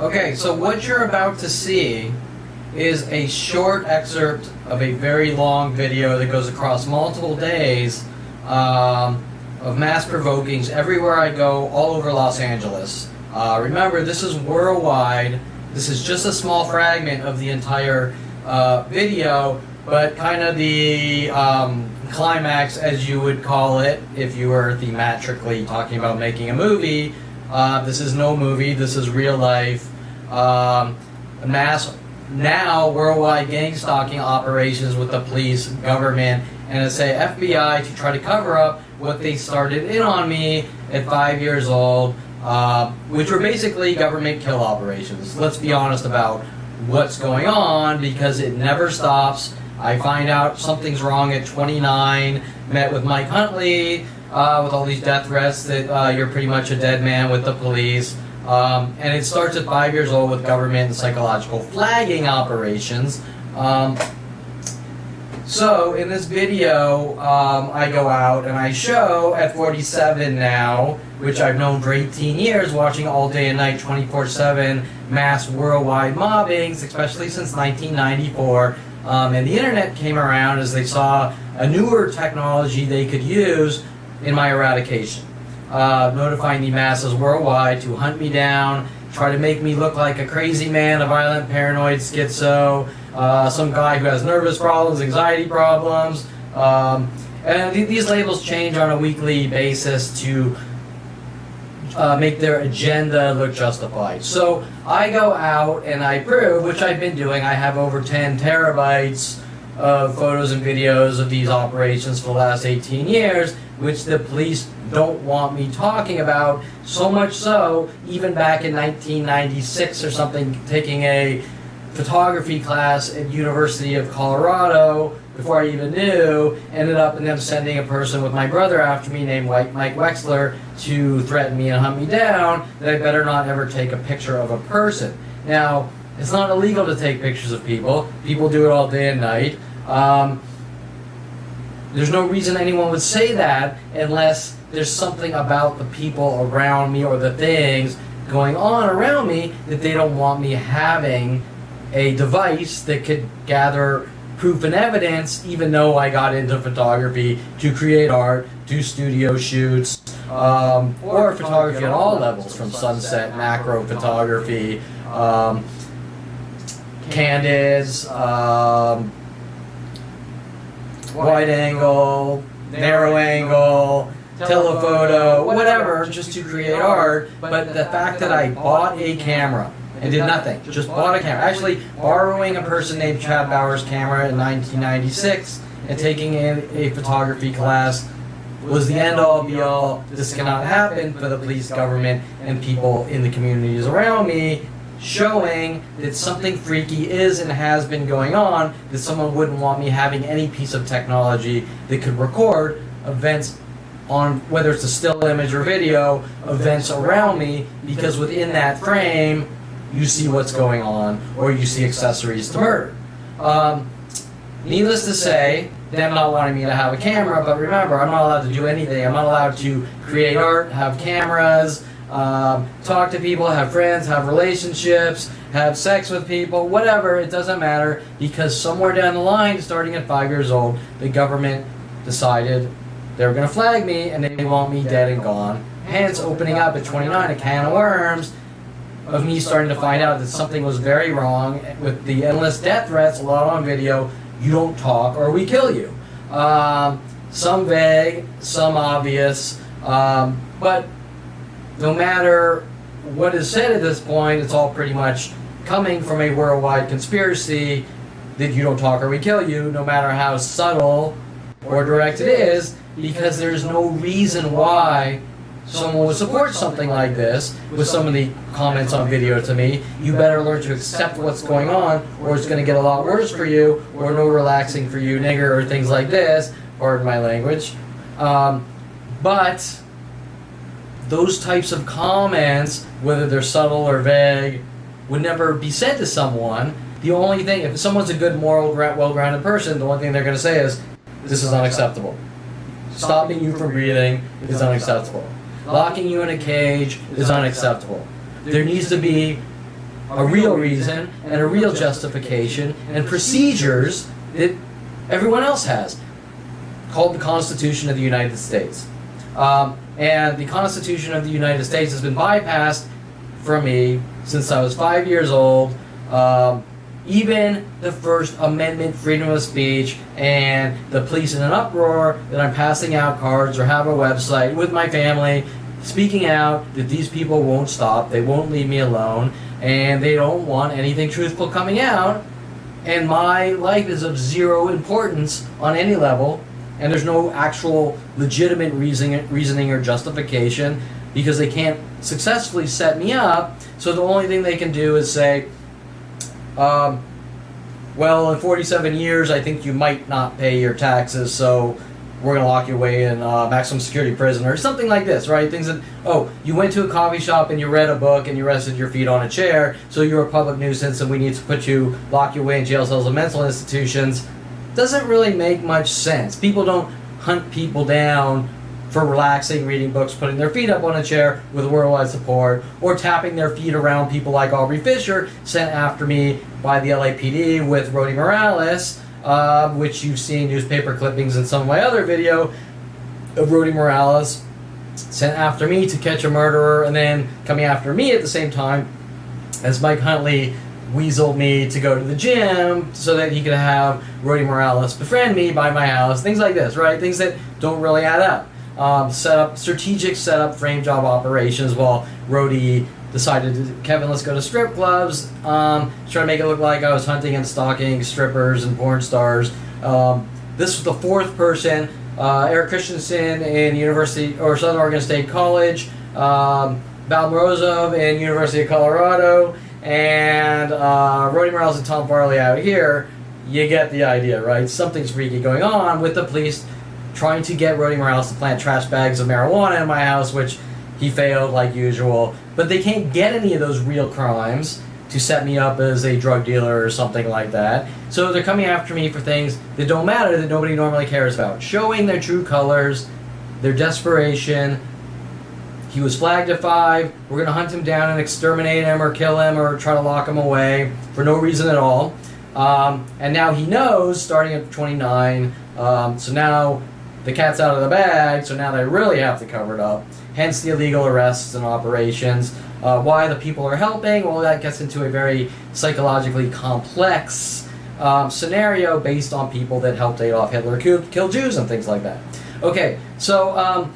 Okay, so what you're about to see is a short excerpt of a very long video that goes across multiple days of mass provokings everywhere I go, all over Los Angeles. Remember, this is worldwide. This is just a small fragment of the entire video, but kind of the climax, as you would call it, if you were thematically talking about making a movie. This is no movie, this is real life. Mass, now worldwide gang stalking operations with the police, government, and let's say FBI to try to cover up what they started in on me at 5 years old, which were basically government kill operations. Let's be honest about what's going on, because it never stops. I find out something's wrong at 29, met with Mike Huntley, with all these death threats that you're pretty much a dead man with the police. And it starts at 5 years old with government and psychological flagging operations. So in this video, I go out and I show at 47 now, which I've known for 18 years, watching all day and night, 24/7 mass worldwide mobbings, especially since 1994. And the internet came around as they saw a newer technology they could use in my eradication. Notifying the masses worldwide to hunt me down, try to make me look like a crazy man, a violent, paranoid schizo, some guy who has nervous problems, anxiety problems. And these labels change on a weekly basis to make their agenda look justified. So I go out and I prove, which I've been doing. I have over 10 terabytes of photos and videos of these operations for the last 18 years, which the police don't want me talking about. So much so, even back in 1996 or something, taking a photography class at University of Colorado, before I even knew, ended up in them sending a person with my brother after me named Mike Wexler to threaten me and hunt me down, that I better not ever take a picture of a person. Now, it's not illegal to take pictures of people. People do it all day and night. There's no reason anyone would say that unless there's something about the people around me or the things going on around me that they don't want me having a device that could gather proof and evidence, even though I got into photography to create art, do studio shoots, or photography at all levels, from sunset, macro photography, candids, wide angle, narrow angle, telephoto, whatever, just to create art. But the fact that I bought a camera and did nothing, just bought a camera, actually borrowing a person named Chad Bauer's camera in 1996 and taking in a photography class was the end-all be-all. This cannot happen for the police, government, and people in the communities around me, showing that something freaky is and has been going on, that someone wouldn't want me having any piece of technology that could record events on, whether it's a still image or video, events around me, because within that frame, you see what's going on, or you see accessories to murder. Needless to say, them not wanting me to have a camera, but remember, I'm not allowed to do anything. I'm not allowed to create art, have cameras, talk to people, have friends, have relationships, have sex with people, whatever, it doesn't matter, because somewhere down the line, starting at 5 years old, the government decided they were going to flag me and they want me dead and gone. Hence, opening up at 29 a can of worms of me starting to find out that something was very wrong with the endless death threats, a lot on video. You don't talk or we kill you. Some vague, some obvious, but no matter what is said at this point, it's all pretty much coming from a worldwide conspiracy that you don't talk or we kill you, no matter how subtle or direct it is, because there's no reason why someone would support something like this. With some of the comments on video to me, you better learn to accept what's going on, or it's going to get a lot worse for you, or no relaxing for you, nigger, or things like this, pardon my language. But those types of comments, whether they're subtle or vague, would never be said to someone. The only thing, if someone's a good, moral, well-grounded person, the one thing they're going to say is, this is unacceptable. Stopping you from breathing is unacceptable. Locking you in a cage is unacceptable. There needs to be a real reason and a real justification and procedures that everyone else has, called the Constitution of the United States. And the Constitution of the United States has been bypassed from me since I was 5 years old. Even the First Amendment, freedom of speech, and the police in an uproar that I'm passing out cards or have a website with my family speaking out that these people won't stop, they won't leave me alone, and they don't want anything truthful coming out, and my life is of zero importance on any level, and there's no actual legitimate reasoning or justification because they can't successfully set me up. So the only thing they can do is say, well, in 47 years, I think you might not pay your taxes, so we're going to lock you away in maximum security prison or something like this, right? Things that, oh, you went to a coffee shop and you read a book and you rested your feet on a chair, so you're a public nuisance and we need to lock you away in jail cells and mental institutions. Doesn't really make much sense. People don't hunt people down for relaxing, reading books, putting their feet up on a chair with worldwide support, or tapping their feet around people like Aubrey Fisher, sent after me by the LAPD with Rody Morales, which you've seen newspaper clippings in some of my other video of Rody Morales sent after me to catch a murderer, and then coming after me at the same time as Mike Huntley weaseled me to go to the gym so that he could have Rody Morales befriend me by my house, things like this, right? Things that don't really add up. Strategic setup, frame job operations, while Rody decided, Kevin, let's go to strip clubs, try to make it look like I was hunting and stalking strippers and porn stars. This was the fourth person, Eric Christensen in Southern Oregon State College, Val Morozov in University of Colorado, and Rody Morales and Tom Farley out here. You get the idea, right? Something's freaky going on with the police trying to get Rody Morales to plant trash bags of marijuana in my house, which he failed like usual. But they can't get any of those real crimes to set me up as a drug dealer or something like that. So they're coming after me for things that don't matter, that nobody normally cares about. Showing their true colors, their desperation. He was flagged at 5. We're going to hunt him down and exterminate him or kill him or try to lock him away for no reason at all. And now he knows, starting at 29, so now the cat's out of the bag, so now they really have to cover it up. Hence the illegal arrests and operations. Why the people are helping? Well, that gets into a very psychologically complex scenario based on people that helped Adolf Hitler kill Jews and things like that. Okay, so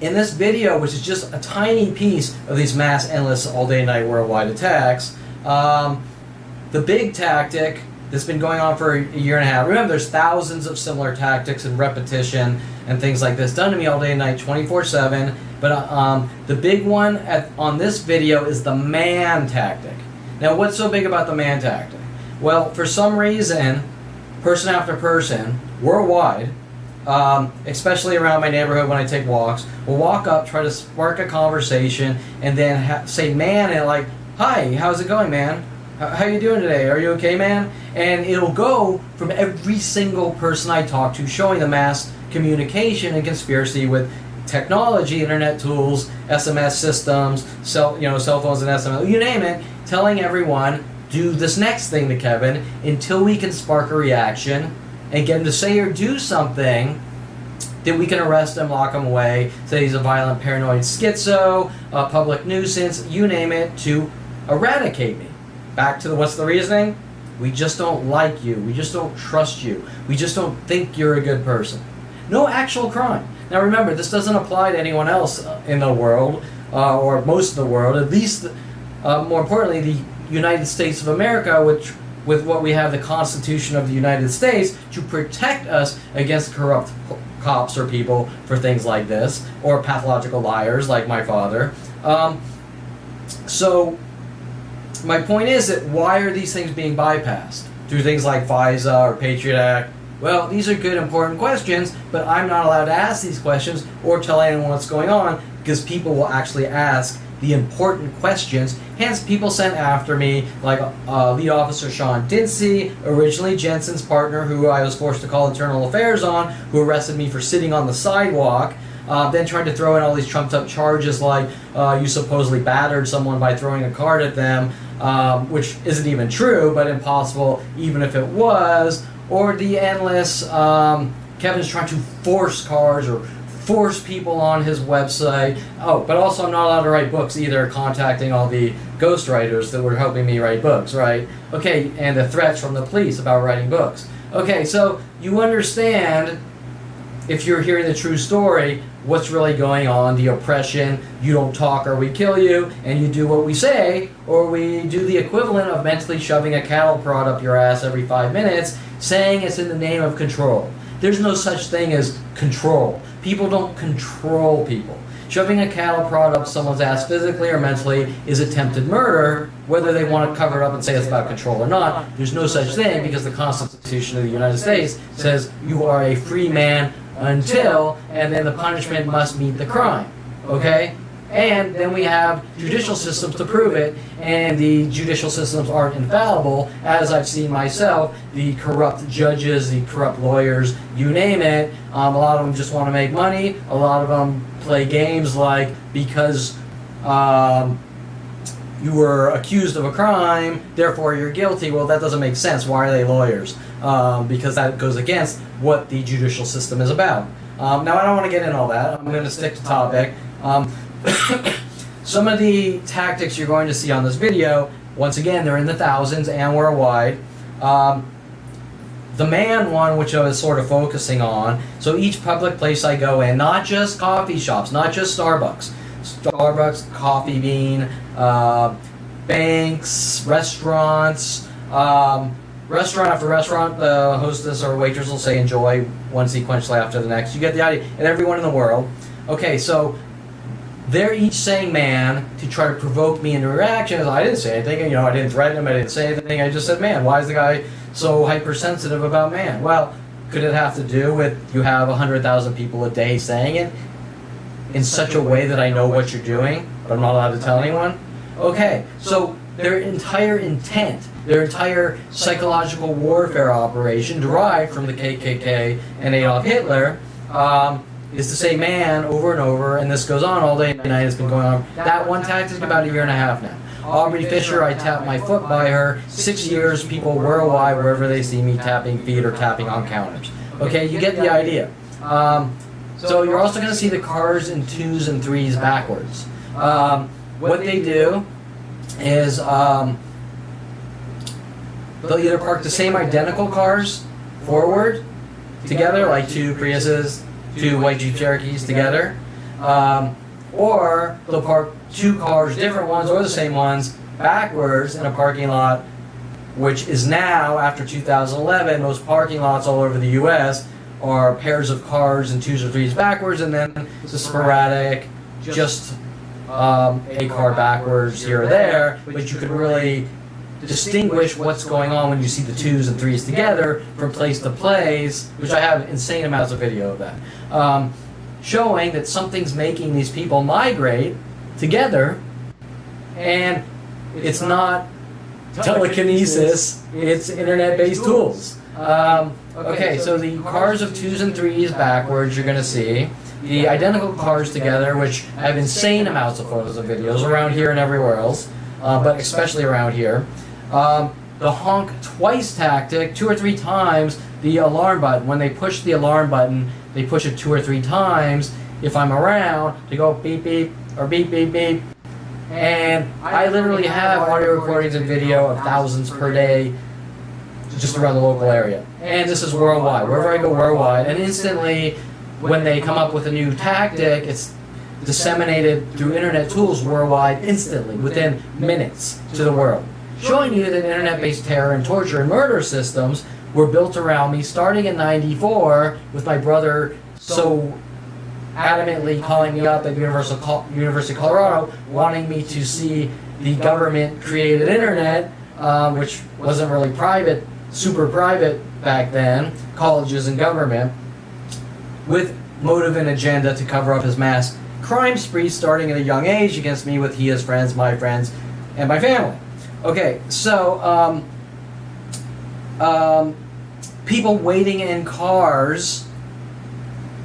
in this video, which is just a tiny piece of these mass, endless, all-day, night, worldwide attacks, the big tactic that's been going on for a year and a half. Remember, there's thousands of similar tactics and repetition and things like this done to me all day and night, 24/7. But the big one on this video is the man tactic. Now, what's so big about the man tactic? Well, for some reason, person after person, worldwide, especially around my neighborhood when I take walks, will walk up, try to spark a conversation, and then say man, and like, hi, how's it going, man? How you doing today? Are you okay, man? And it'll go from every single person I talk to, showing the mass communication and conspiracy with technology, internet tools, SMS systems, cell phones and SMS, you name it, telling everyone, do this next thing to Kevin until we can spark a reaction and get him to say or do something that we can arrest him, lock him away, say he's a violent, paranoid schizo, a public nuisance, you name it, to eradicate me. Back to what's the reasoning? We just don't like you. We just don't trust you. We just don't think you're a good person. No actual crime. Now remember, this doesn't apply to anyone else in the world, or most of the world, at least, more importantly, the United States of America, which with what we have, the Constitution of the United States, to protect us against corrupt cops or people for things like this, or pathological liars like my father. So my point is that why are these things being bypassed? Through things like FISA or Patriot Act? Well, these are good, important questions, but I'm not allowed to ask these questions or tell anyone what's going on because people will actually ask the important questions. Hence, people sent after me, like Lead Officer Sean Dinse, originally Jensen's partner, who I was forced to call internal affairs on, who arrested me for sitting on the sidewalk. Then tried to throw in all these trumped up charges like you supposedly battered someone by throwing a card at them. which isn't even true, but impossible even if it was, or the endless Kevin's trying to force cars or force people on his website. Oh, but also I'm not allowed to write books either, contacting all the ghostwriters that were helping me write books, right? Okay, and the threats from the police about writing books. Okay, so you understand, if you're hearing the true story, what's really going on, the oppression, you don't talk or we kill you, and you do what we say, or we do the equivalent of mentally shoving a cattle prod up your ass every 5 minutes, saying it's in the name of control. There's no such thing as control. People don't control people. Shoving a cattle prod up someone's ass physically or mentally is attempted murder, whether they want to cover it up and say it's about control or not. There's no such thing, because the Constitution of the United States says you are a free man until, and then the punishment must meet the crime, okay? And then we have judicial systems to prove it, and the judicial systems aren't infallible, as I've seen myself. The corrupt judges, the corrupt lawyers, you name it, a lot of them just want to make money. A lot of them play games like, because you were accused of a crime, therefore you're guilty. Well, that doesn't make sense. Why are they lawyers? Because that goes against what the judicial system is about. Now, I don't want to get into all that. I'm going to stick to topic. Some of the tactics you're going to see on this video, once again, they're in the thousands and worldwide. The man one, which I was sort of focusing on, so each public place I go in, not just coffee shops, not just Starbucks, Coffee Bean, banks, restaurants, restaurant after restaurant, the hostess or waitress will say enjoy one sequentially after the next. You get the idea. And everyone in the world. Okay, so they're each saying man to try to provoke me into reactions. I didn't say anything, I didn't threaten him, I didn't say anything, I just said man. Why is the guy so hypersensitive about man? Well, could it have to do with you have 100,000 people a day saying it in such a way that I know what you're doing, but I'm not allowed to tell anyone? Okay, so their entire intent, their entire psychological warfare operation derived from the KKK and Adolf Hitler, is to say man over and over, and this goes on all day and night. It's been going on. That one tactic about 1.5 years now. Aubrey Fisher, I tapped my foot by her. 6 years, people worldwide, wherever they see me, tapping feet or tapping on counters. Okay, you get the idea. So you're also going to see the cars in 2s and 3s backwards. What they do is they'll either park the same identical cars forward together, like 2 Priuses, 2 white Jeep Cherokees together, or they'll park 2 cars, different ones or the same ones, backwards in a parking lot, which is now, after 2011, most parking lots all over the U.S. are pairs of cars in 2s or 3s backwards, and then it's a sporadic, just a car backwards here or there, but you can really distinguish what's going on when you see the 2s and 3s together from place to place, which I have insane amounts of video of that, showing that something's making these people migrate together, and it's not telekinesis, it's internet-based tools. Okay, so the cars of 2s and 3s backwards you're going to see, the identical cars together, which I have insane amounts of photos and videos around here and everywhere else, but especially around here. The honk twice tactic, 2 or 3 times the alarm button. When they push the alarm button, they push it 2 or 3 times. If I'm around, to go beep beep or beep beep beep. And I literally have audio recordings and video of thousands per day just around the local area. And this is worldwide, wherever I go worldwide. And instantly, when they come up with a new tactic, it's disseminated through internet tools worldwide instantly, within minutes to the world. Showing you that internet-based terror and torture and murder systems were built around me starting in '94 with my brother so adamantly calling me up at University of Colorado, wanting me to see the government-created internet, which wasn't really private, super private back then, colleges and government, with motive and agenda to cover up his mass crime spree starting at a young age against me with his friends, my friends, and my family. Okay, so people waiting in cars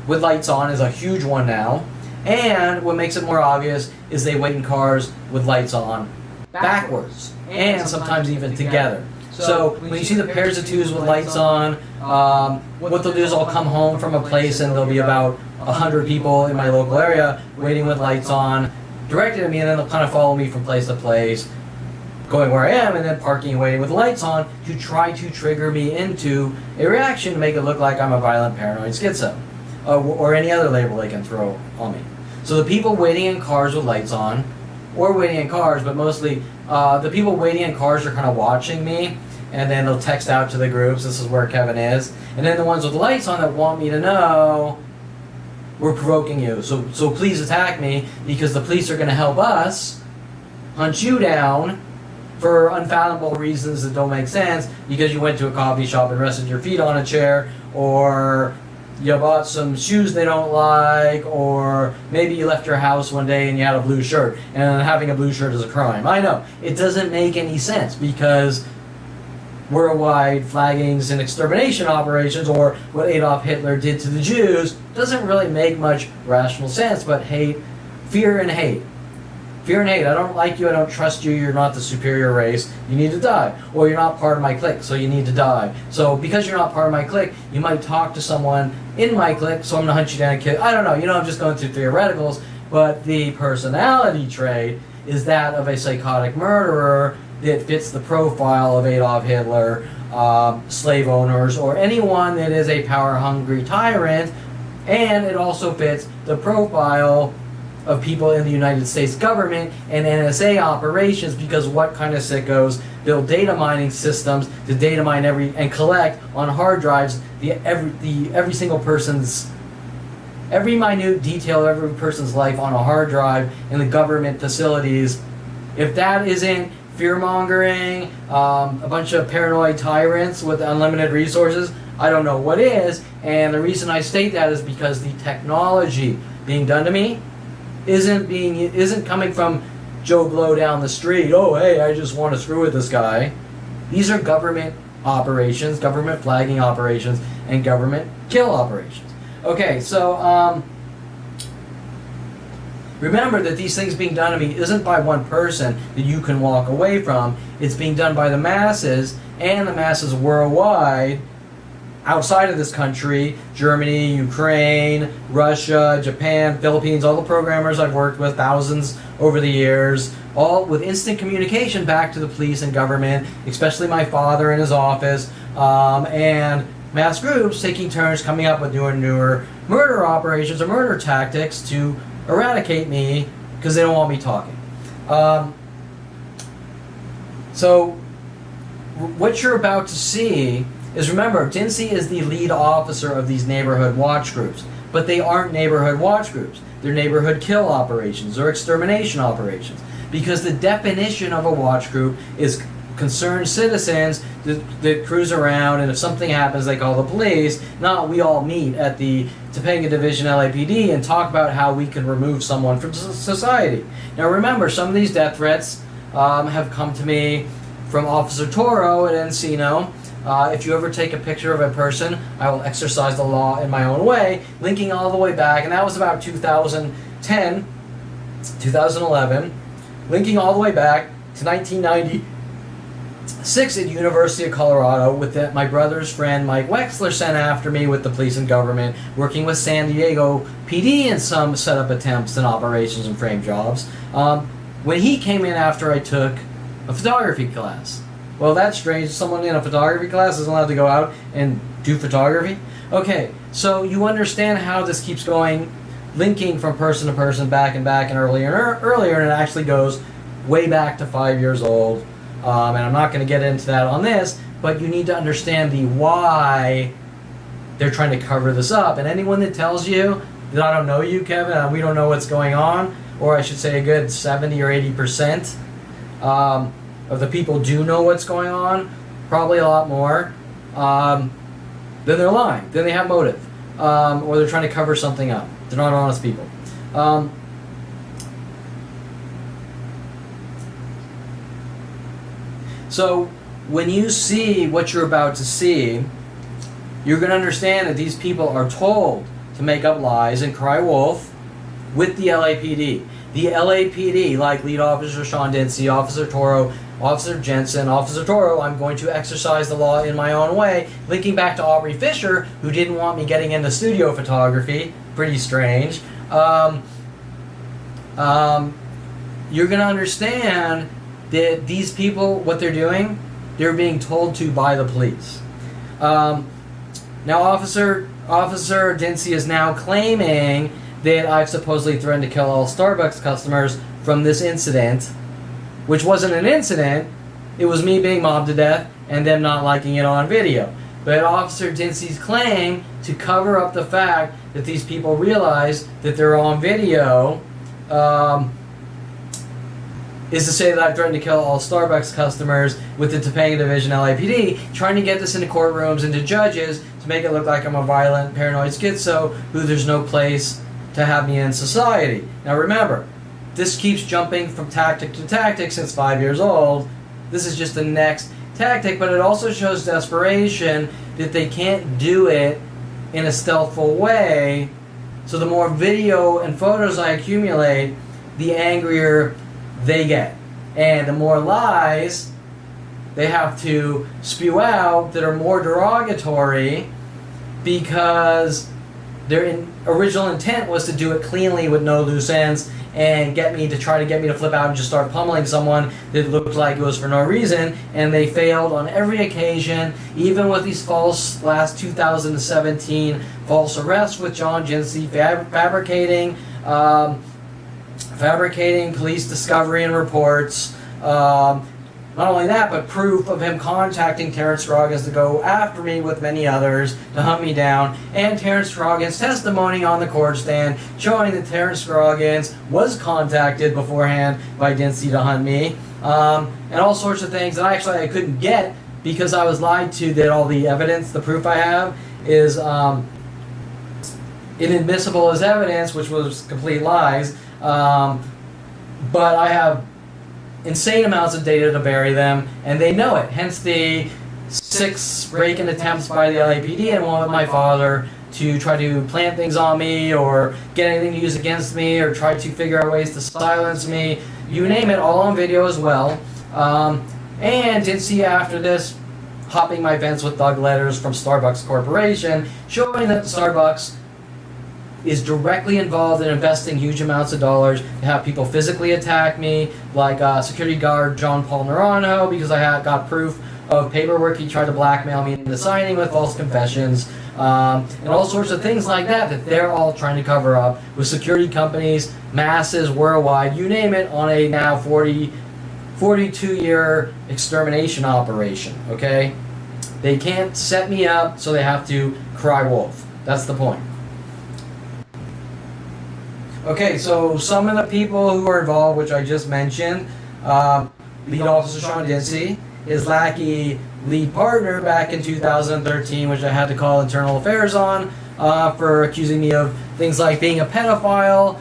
with lights on is a huge one now, and what makes it more obvious is they wait in cars with lights on backwards and sometimes even together. So when you see the pairs of twos with lights on, what they'll do is I'll come home from a place and there'll be about 100 people in my local area waiting with lights on, directed at me, and then they'll kind of follow me from place to place, going where I am, and then parking and waiting with lights on to try to trigger me into a reaction to make it look like I'm a violent paranoid schizo, or any other label they can throw on me. So the people waiting in cars with lights on, or waiting in cars, but mostly the people waiting in cars are kind of watching me, and then they'll text out to the groups, this is where Kevin is. And then the ones with lights on that want me to know, we're provoking you, so please attack me, because the police are going to help us hunt you down for unfathomable reasons that don't make sense, because you went to a coffee shop and rested your feet on a chair, or you bought some shoes they don't like, or maybe you left your house one day and you had a blue shirt, and having a blue shirt is a crime. I know, it doesn't make any sense, because worldwide flaggings and extermination operations, or what Adolf Hitler did to the Jews, doesn't really make much rational sense, but hate, fear and hate. Fear and hate. I don't like you, I don't trust you, you're not the superior race, you need to die. Or you're not part of my clique, so you need to die. So because you're not part of my clique, you might talk to someone in my clique, so I'm going to hunt you down and kill you. I don't know, I'm just going through theoreticals, but the personality trait is that of a psychotic murderer that fits the profile of Adolf Hitler, slave owners, or anyone that is a power-hungry tyrant, and it also fits the profile of people in the United States government and NSA operations, because what kind of sickos build data mining systems to data mine and collect on hard drives every single person's, every minute detail of every person's life on a hard drive in the government facilities. If that isn't fear-mongering, a bunch of paranoid tyrants with unlimited resources, I don't know what is. And the reason I state that is because the technology being done to me isn't coming from Joe Blow down the street. Oh, hey, I just want to screw with this guy. These are government operations, government flagging operations, and government kill operations. Okay, so remember that these things being done to me isn't by one person that you can walk away from. It's being done by the masses, and the masses worldwide, outside of this country, Germany, Ukraine, Russia, Japan, Philippines, all the programmers I've worked with, thousands over the years, all with instant communication back to the police and government, especially my father in his office, and mass groups taking turns coming up with newer and newer murder operations or murder tactics to eradicate me because they don't want me talking. So what you're about to see is, remember, Dinse is the lead officer of these neighborhood watch groups, but they aren't neighborhood watch groups. They're neighborhood kill operations or extermination operations, because the definition of a watch group is concerned citizens that cruise around, and if something happens, they call the police. Not we all meet at the Topanga Division LAPD and talk about how we can remove someone from society. Now remember, some of these death threats have come to me from Officer Toro at Encino. If you ever take a picture of a person, I will exercise the law in my own way, linking all the way back, and that was about 2010, 2011, linking all the way back to 1996 at University of Colorado with my brother's friend Mike Wexler sent after me with the police and government, working with San Diego PD in some setup attempts and operations and frame jobs. When he came in after I took a photography class. Well, that's strange. Someone in a photography class isn't allowed to go out and do photography? Okay, so you understand how this keeps going, linking from person to person, back and earlier and earlier, and it actually goes way back to 5 years old. And I'm not going to get into that on this, but you need to understand the why they're trying to cover this up. And anyone that tells you that I don't know you, Kevin, and we don't know what's going on, or I should say a good 70 or 80%, of the people do know what's going on, probably a lot more, then they're lying. Then they have motive. Or they're trying to cover something up. They're not honest people. So when you see what you're about to see, you're going to understand that these people are told to make up lies and cry wolf with the LAPD. the LAPD, like Lead Officer Sean Dinse, Officer Toro, Officer Jensen, Officer Toro, I'm going to exercise the law in my own way. Linking back to Aubrey Fisher, who didn't want me getting into studio photography. Pretty strange. You're going to understand that these people, what they're doing, they're being told to by the police. Now, Officer Dinse is now claiming that I've supposedly threatened to kill all Starbucks customers from this incident, which wasn't an incident. It was me being mobbed to death and them not liking it on video. But Officer Dinse's claim to cover up the fact that these people realize that they're on video is to say that I've threatened to kill all Starbucks customers with the Topanga Division LAPD, trying to get this into courtrooms and to judges to make it look like I'm a violent, paranoid schizo who there's no place to have me in society. Now remember, this keeps jumping from tactic to tactic since 5 years old. This is just the next tactic, but it also shows desperation that they can't do it in a stealthful way. So the more video and photos I accumulate, the angrier they get. And the more lies they have to spew out that are more derogatory, because their original intent was to do it cleanly with no loose ends and try to get me to flip out and just start pummeling someone that looked like it was for no reason, and they failed on every occasion, even with these false last 2017 false arrests with John Dinse fabricating police discovery and reports. Not only that, but proof of him contacting Terrance Scroggins to go after me with many others to hunt me down, and Terrance Scroggins' testimony on the court stand showing that Terrance Scroggins was contacted beforehand by Dinse to hunt me, and all sorts of things that I couldn't get because I was lied to, that all the evidence, the proof I have, is inadmissible as evidence, which was complete lies. But I have insane amounts of data to bury them, and they know it. Hence the 6 break-in attempts by the LAPD and one with my father to try to plant things on me or get anything to use against me or try to figure out ways to silence me. You name it, all on video as well. And Dinse after this hopping my fence with thug letters from Starbucks Corporation, showing that Starbucks is directly involved in investing huge amounts of dollars to have people physically attack me, like security guard John Paul Naranjo, because I got proof of paperwork he tried to blackmail me into signing with false confessions, and all sorts of things like that they're all trying to cover up with security companies, masses worldwide, you name it, on a now 42-year extermination operation, okay? They can't set me up, so they have to cry wolf. That's the point. Okay, so some of the people who are involved, which I just mentioned, Lead Officer Sean Dinse, his lackey lead partner back in 2013, which I had to call internal affairs on, for accusing me of things like being a pedophile,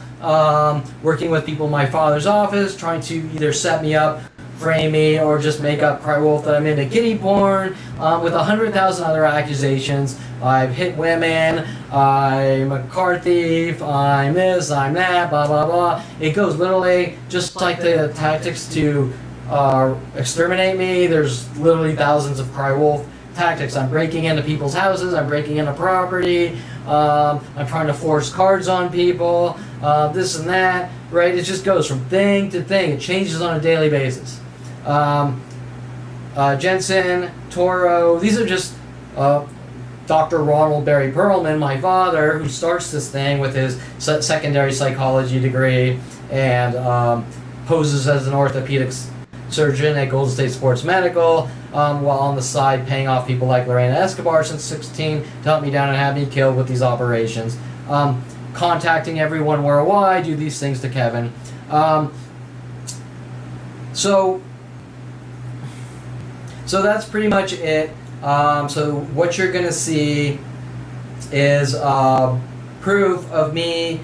working with people in my father's office, trying to either set me up, frame me, or just make up cry wolf that I'm into kitty porn, with 100,000 other accusations. I've hit women, I'm a car thief, I'm this, I'm that, blah, blah, blah. It goes literally just like the tactics to exterminate me. There's literally thousands of cry wolf tactics. I'm breaking into people's houses, I'm breaking into property, I'm trying to force cards on people, this and that, right? It just goes from thing to thing. It changes on a daily basis. Jensen, Toro, these are just Dr. Ronald Barry Perlman, my father, who starts this thing with his secondary psychology degree and poses as an orthopedic surgeon at Golden State Sports Medical, while on the side paying off people like Lorena Escobar since 16 to hunt me down and have me killed with these operations. Contacting everyone worldwide, do these things to Kevin. So that's pretty much it. So what you're going to see is proof of me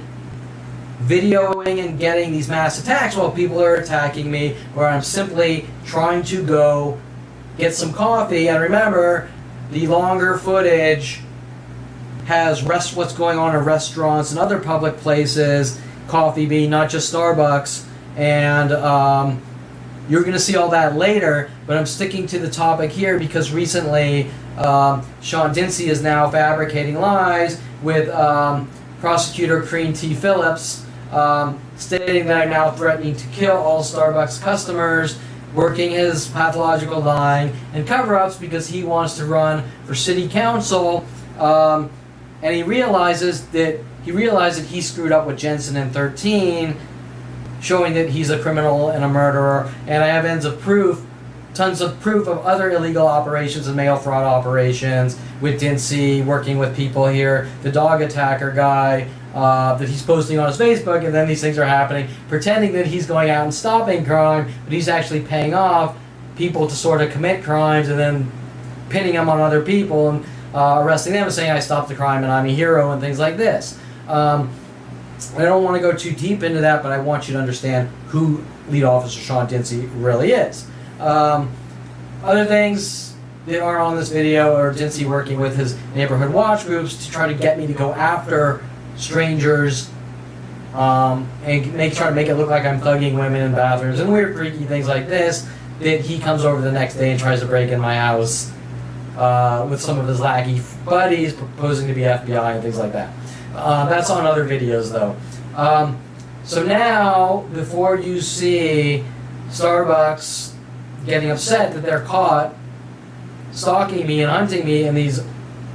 videoing and getting these mass attacks while people are attacking me, where I'm simply trying to go get some coffee. And remember, the longer footage has what's going on in restaurants and other public places, coffee bean, not just Starbucks. And you're going to see all that later, but I'm sticking to the topic here because recently Sean Dinse is now fabricating lies with prosecutor Karine T Philips, stating that I'm now threatening to kill all Starbucks customers, working his pathological lying and cover-ups because he wants to run for city council, and he realized that he screwed up with Jensen in 13, showing that he's a criminal and a murderer, and I have tons of proof of other illegal operations and mail fraud operations with Dinse, working with people here, the dog attacker guy that he's posting on his Facebook, and then these things are happening, pretending that he's going out and stopping crime, but he's actually paying off people to sort of commit crimes and then pinning them on other people and arresting them and saying, I stopped the crime and I'm a hero and things like this. I don't want to go too deep into that, but I want you to understand who Lead Officer Sean Dinse really is. Other things that are on this video are Dinse working with his neighborhood watch groups to try to get me to go after strangers and try to make it look like I'm thugging women in bathrooms and weird freaky things like this, that he comes over the next day and tries to break in my house with some of his lackey buddies proposing to be FBI and things like that. That's on other videos though. So now, before you see Starbucks getting upset that they're caught stalking me and hunting me in these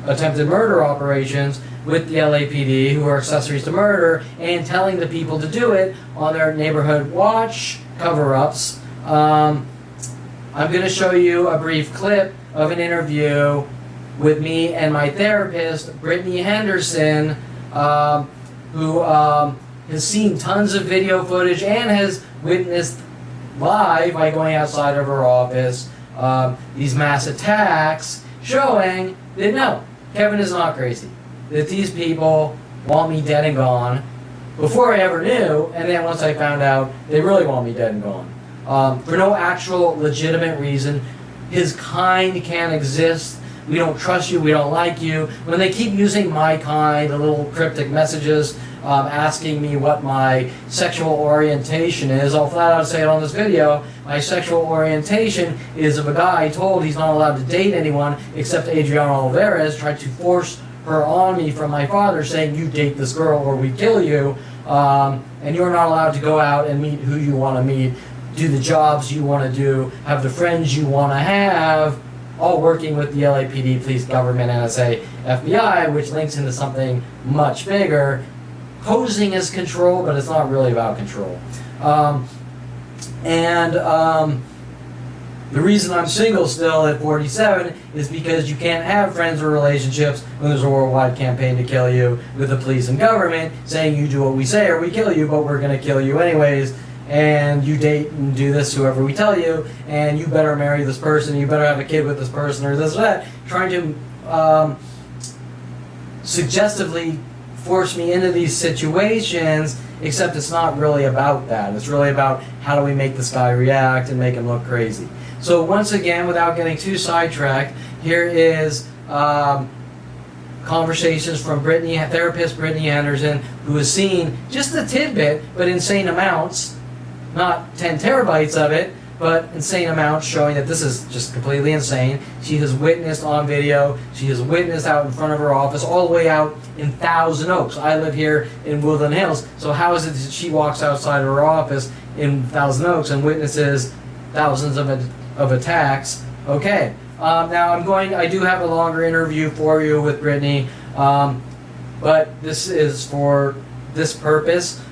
attempted murder operations with the LAPD, who are accessories to murder, and telling the people to do it on their neighborhood watch cover-ups, I'm going to show you a brief clip of an interview with me and my therapist, Brittany Henderson, who has seen tons of video footage and has witnessed live by going outside of her office these mass attacks, showing that no, Kevin is not crazy. That these people want me dead and gone before I ever knew, and then once I found out, they really want me dead and gone. For no actual legitimate reason. His kind can't exist. We don't trust you, we don't like you. When they keep using my kind, the little cryptic messages, asking me what my sexual orientation is, I'll flat out say it on this video. My sexual orientation is of a guy told he's not allowed to date anyone except Adriana Alvarez, tried to force her on me from my father, saying, you date this girl or we kill you, and you're not allowed to go out and meet who you want to meet, do the jobs you want to do, have the friends you want to have, all working with the LAPD, police, government, NSA, FBI, which links into something much bigger, posing as control, but it's not really about control. The reason I'm single still at 47 is because you can't have friends or relationships when there's a worldwide campaign to kill you with the police and government saying you do what we say or we kill you, but we're going to kill you anyways, and you date and do this whoever we tell you, and you better marry this person, you better have a kid with this person or this or that, trying to suggestively force me into these situations, except it's not really about that. It's really about how do we make this guy react and make him look crazy. So once again, without getting too sidetracked, here is conversations from therapist Brittany Henderson, who has seen just a tidbit, but insane amounts, not 10 terabytes of it, but insane amounts showing that this is just completely insane. She has witnessed on video, she has witnessed out in front of her office, all the way out in Thousand Oaks. I live here in Woodland Hills, so how is it that she walks outside of her office in Thousand Oaks and witnesses thousands of attacks? Okay, now I do have a longer interview for you with Brittany, but this is for this purpose.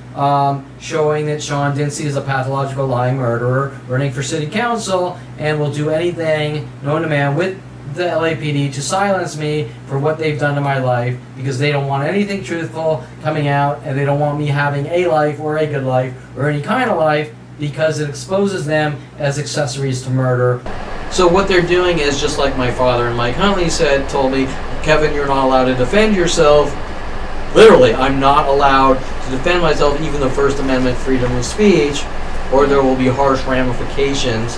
Showing that Sean Dinse is a pathological lying murderer running for city council and will do anything known to man with the LAPD to silence me for what they've done to my life, because they don't want anything truthful coming out, and they don't want me having a life or a good life or any kind of life, because it exposes them as accessories to murder. So what they're doing is, just like my father and Mike Huntley told me, Kevin, you're not allowed to defend yourself. Literally, I'm not allowed to defend myself, even the First Amendment freedom of speech, or there will be harsh ramifications,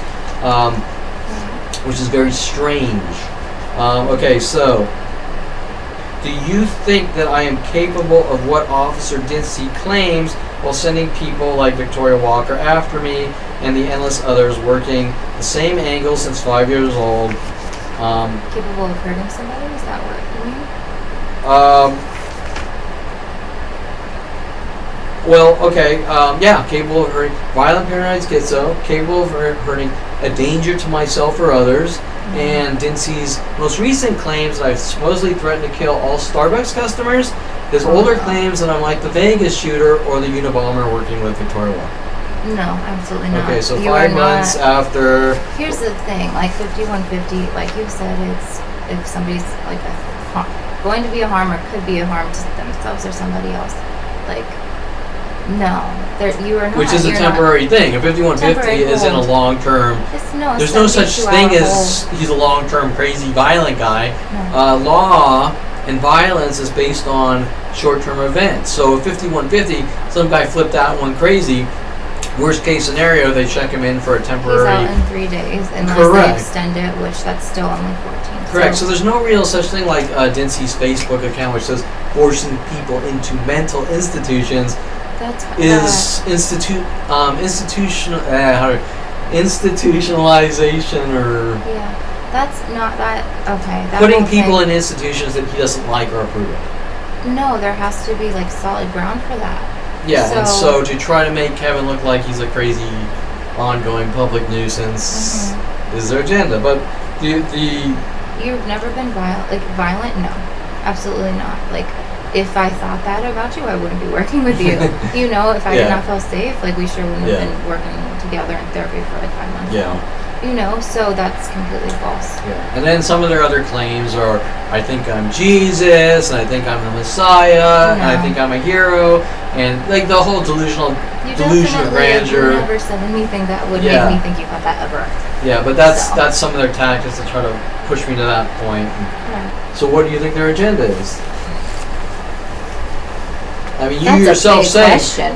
which is very strange. Okay, so Do you think that I am capable of what Officer Dinse claims while sending people like Victoria Walker after me and the endless others working the same angle since 5 years old? Capable of hurting somebody? Is that what you mean? Well, okay, yeah, capable of hurting, violent paranoid schizo, capable of hurting, a danger to myself or others, and Dinse's most recent claims that I've supposedly threatened to kill all Starbucks customers, his older claims that I'm like the Vegas shooter or the Unabomber working with Victoria Walker. No, absolutely not. Okay, so You 5 are months not- after... Here's the thing, like 5150, like you said, it's if somebody's like going to be a harm or could be a harm to themselves or somebody else. Like, no, you are not. Which is a temporary thing. A 5150 isn't a long-term... There's no such thing as he's a long-term crazy violent guy. No. Law and violence is based on short-term events. So 5150, some guy flipped out and went crazy. Worst case scenario, they check him in for a temporary... He's out in 3 days, unless Correct. they extend it, which that's still only 14. Correct. So there's no real such thing like Dinse's Facebook account, which says forcing people into mental institutions is institutionalization or... Yeah, that's not that... Okay. That putting whole people thing, in institutions that he doesn't like or approve of. No, there has to be like solid ground for that. Yeah, and so to try to make Kevin look like he's a crazy, ongoing public nuisance is their agenda. But you've never been violent? No, absolutely not. Like, if I thought that about you, I wouldn't be working with you. You know, if I did not feel safe, like we sure wouldn't have been working together in therapy for like 5 months. Yeah. You know, so that's completely false. Yeah. And then some of their other claims are, I think I'm Jesus, and I think I'm the Messiah, and I think I'm a hero, and like the whole delusion of grandeur. You never said anything that would make me think you thought that ever. Yeah, but that's some of their tactics to try to push me to that point. Right. So what do you think their agenda is? I mean, That's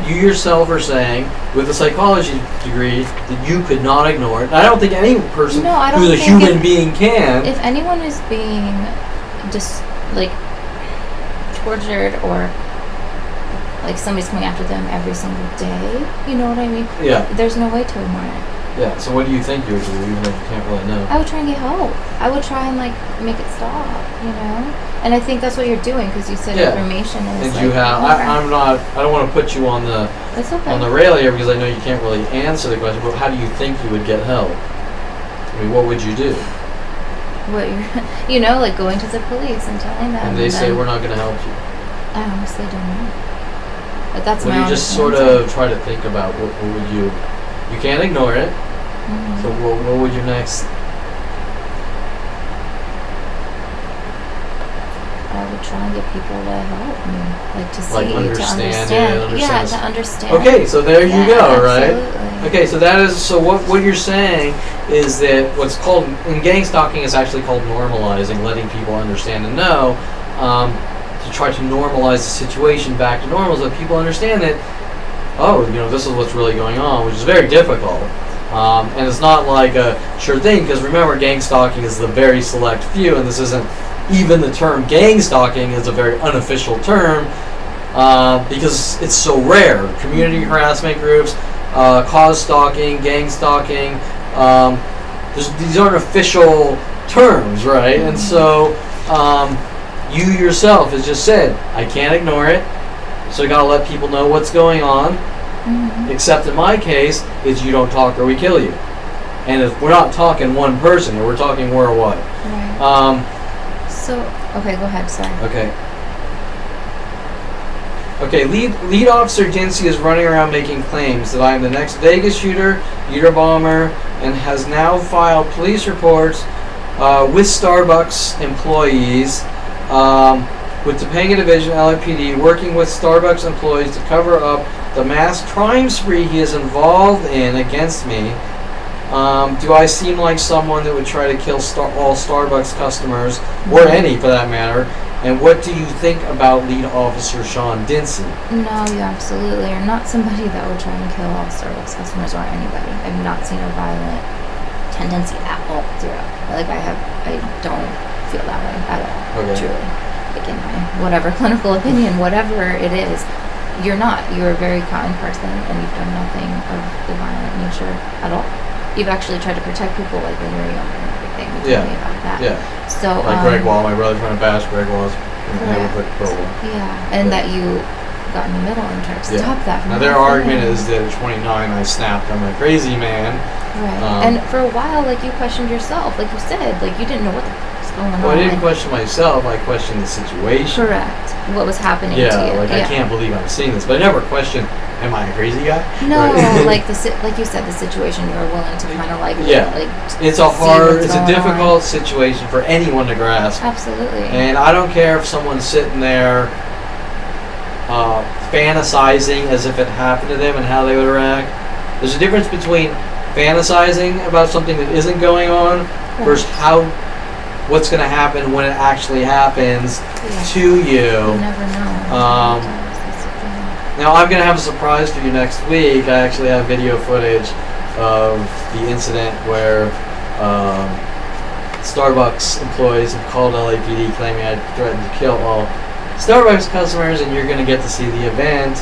you yourself are saying, with a psychology degree, that you could not ignore it. And I don't think any person who's a human being can. If anyone is being just like tortured or like somebody's coming after them every single day, you know what I mean? Yeah. There's no way to ignore it. Yeah. So what do you think you would do, even though you can't really know? I would try and get help. I would try and like make it stop, you know. And I think that's what you're doing because you said information is. And like, you have. I don't want to put you on the rail here because I know you can't really answer the question. But how do you think you would get help? I mean, what would you do? What you know, like going to the police and telling them. And they say we're not going to help you. I honestly don't know. But that's my. Well, you just sort of try to think about what would you. You can't ignore it. Mm-hmm. So what would your next? I would try and get people to help me, like to see, like understand it. Yeah, to understand. Okay, so there you go, right? Absolutely. Okay, so that is what you're saying is that what's called in gang stalking is actually called normalizing, letting people understand and know, to try to normalize the situation back to normal, so that people understand that. Oh, you know, this is what's really going on, which is very difficult. And it's not like a sure thing, because remember, gang stalking is the very select few, and this isn't even the term gang stalking is a very unofficial term because it's so rare. Community harassment groups, cause stalking, gang stalking, these aren't official terms, right? And so you yourself has just said, I can't ignore it, so you gotta let people know what's going on. Except in my case, it's you don't talk or we kill you. And if we're not talking one person, we're talking worldwide. Right. Okay, go ahead, sorry. Okay, Lead Officer Dinse is running around making claims that I am the next Vegas shooter, Unabomber, and has now filed police reports with Starbucks employees, with Topanga Division, LAPD, working with Starbucks employees to cover up the mass crime spree he is involved in against me. Do I seem like someone that would try to kill all Starbucks customers, or any for that matter? And what do you think about Lead Officer Sean Dinse? No, you absolutely are not somebody that would try and kill all Starbucks customers or anybody. I've not seen a violent tendency at all. Zero. Like I don't feel that way at all. Okay. Truly. Like in my whatever clinical opinion, whatever it is, you're not. You're a very kind person, and you've done nothing of the violent nature at all. You've actually tried to protect people like when you were younger and everything. You told me about that. Yeah. So like Greg Wall, my brother trying to bash Greg Wall's neighborhood patrol. Yeah, and that you got in the middle and tried to stop that from Now their argument is that at 29 I snapped. I'm a crazy man. Right. And for a while, like, you questioned yourself, like you said, like you didn't know what the fuck was going on. Well, I didn't question myself. I questioned the situation. Correct. What was happening to you? Like I can't believe I'm seeing this, but I never questioned, am I a crazy guy? No, like like you said, the situation you were willing to kind of like it's a difficult situation for anyone to grasp. Absolutely. And I don't care if someone's sitting there fantasizing as if it happened to them and how they would react. There's a difference between fantasizing about something that isn't going on versus what's going to happen when it actually happens to you. You never know. Now I'm going to have a surprise for you next week. I actually have video footage of the incident where Starbucks employees have called LAPD claiming I threatened to kill all Starbucks customers, and you're going to get to see the event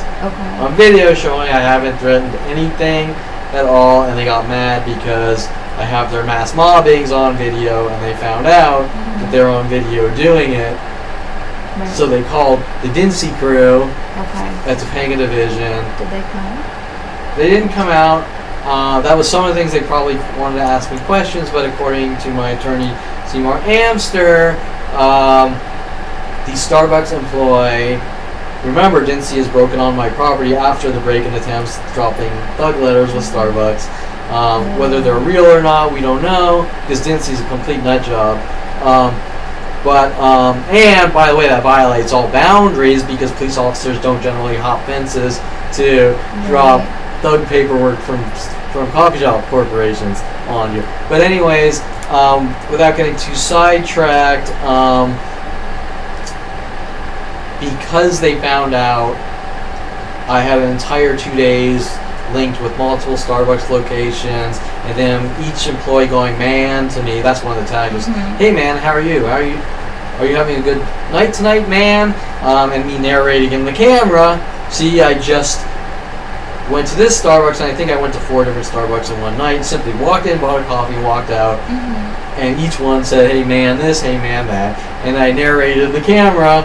on video showing I haven't threatened anything at all, and they got mad because I have their mass mobbings on video, and they found out that they're on video doing it. Right. So they called the Dinse crew at Topanga Division. Did they come? They didn't come out. That was some of the things they probably wanted to ask me questions, but according to my attorney Seymour Amster, the Starbucks employee, remember, Dinse has broken on my property after the break-in attempts, dropping thug letters with Starbucks. Whether they're real or not, we don't know, because Dinse is a complete nut job. And by the way, that violates all boundaries because police officers don't generally hop fences to drop thug paperwork from coffee shop corporations on you. But anyways, without getting too sidetracked, because they found out I had an entire 2 days linked with multiple Starbucks locations, and then each employee going "man" to me. That's one of the tags. Hey man, how are you? Are you having a good night tonight, man? And me narrating in the camera. See, I just went to this Starbucks, and I think I went to 4 different Starbucks in one night. Simply walked in, bought a coffee, and walked out. And each one said, "Hey man, this. Hey man, that." And I narrated the camera.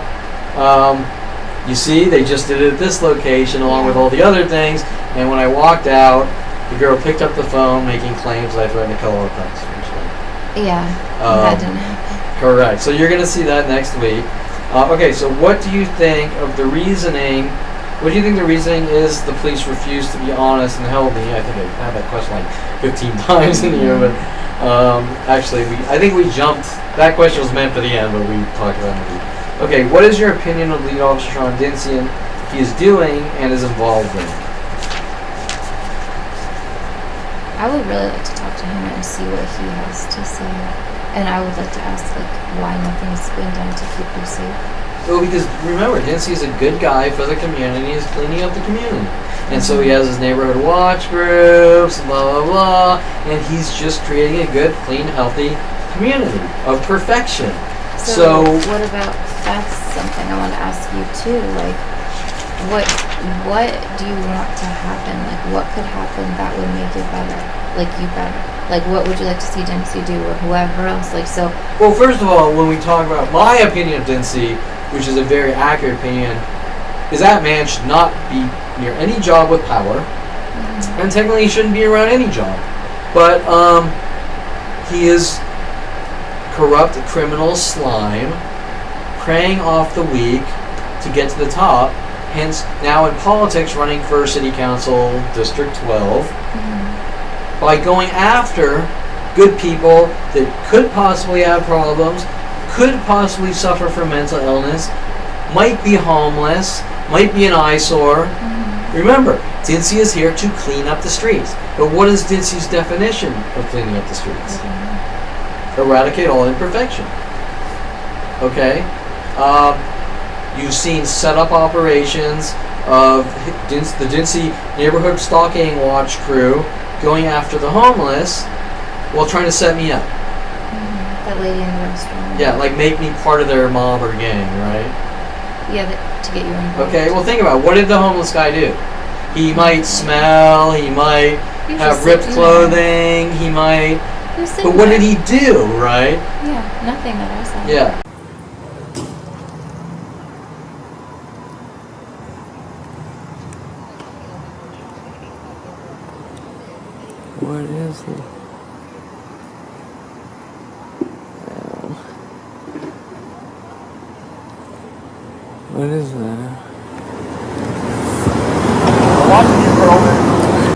You see, they just did it at this location along with all the other things, and when I walked out, the girl picked up the phone making claims that I threatened to kill all the customers. That didn't happen. Correct. So you're going to see that next week. Okay, so what do you think of the reasoning? What do you think the reasoning is the police refused to be honest and held me? I think I had that question like 15 times in here, but actually, I think we jumped. That question was meant for the end, but we talked about it. Okay, what is your opinion of Lead Officer Sean Dinse and he is doing and is involved in? I would really like to talk to him and see what he has to say. And I would like to ask, why nothing's been done to keep you safe. Well, because remember, Dinse is a good guy for the community. He's cleaning up the community. And so he has his neighborhood watch groups, blah, blah, blah. And he's just creating a good, clean, healthy community of perfection. So what about, that's something I want to ask you too, what do you want to happen? What could happen that would make it better? You better? What would you like to see Dinse do or whoever else? Well, first of all, when we talk about my opinion of Dinse, which is a very accurate opinion, is that man should not be near any job with power, and technically he shouldn't be around any job. But he is corrupt criminal slime, preying off the weak to get to the top, hence now in politics running for City Council District 12, by going after good people that could possibly have problems, could possibly suffer from mental illness, might be homeless, might be an eyesore. Remember, Dinse is here to clean up the streets. But what is Dinse's definition of cleaning up the streets? Eradicate all imperfection. Okay? You've seen set-up operations of the Dinse Neighborhood Stalking Watch crew going after the homeless while trying to set me up. That lady in the restaurant. Yeah, make me part of their mob or gang, right? Yeah, to get you involved. Okay, well think about it. What did the homeless guy do? He might smell, he might have ripped clothing, he might... But what did he do, right? Yeah, nothing that I saw. Yeah. What is it? What is that?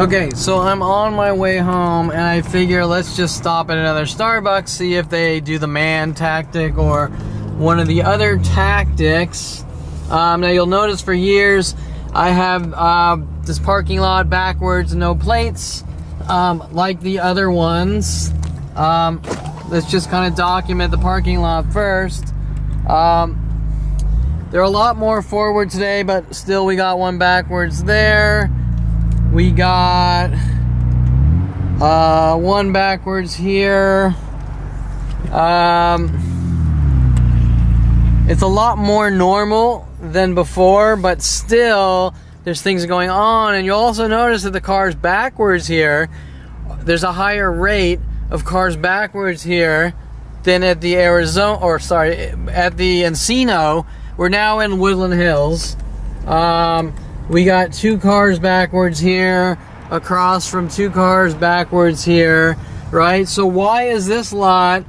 Okay, so I'm on my way home, and I figure let's just stop at another Starbucks, see if they do the man tactic or one of the other tactics. Now you'll notice for years I have this parking lot backwards, no plates, like the other ones. Let's just kind of document the parking lot first. They're a lot more forward today, but still we got one backwards there. We got one backwards here. It's a lot more normal than before, but still there's things going on. And you'll also notice that the cars backwards here, there's a higher rate of cars backwards here than at the at the Encino. We're now in Woodland Hills. We got 2 cars backwards here, across from 2 cars backwards here, right? So why is this lot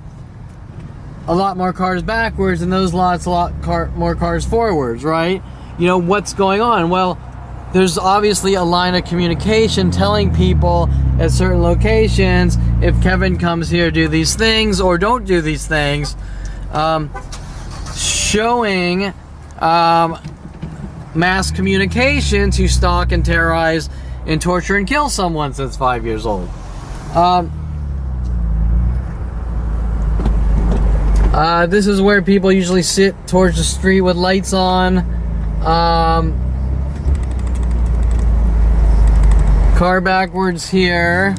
a lot more cars backwards and those lots a lot more cars forwards, right? You know, what's going on? Well, there's obviously a line of communication telling people at certain locations, if Kevin comes here, do these things or don't do these things, showing mass communication to stalk and terrorize and torture and kill someone since 5 years old. This is where people usually sit towards the street with lights on. Car backwards here.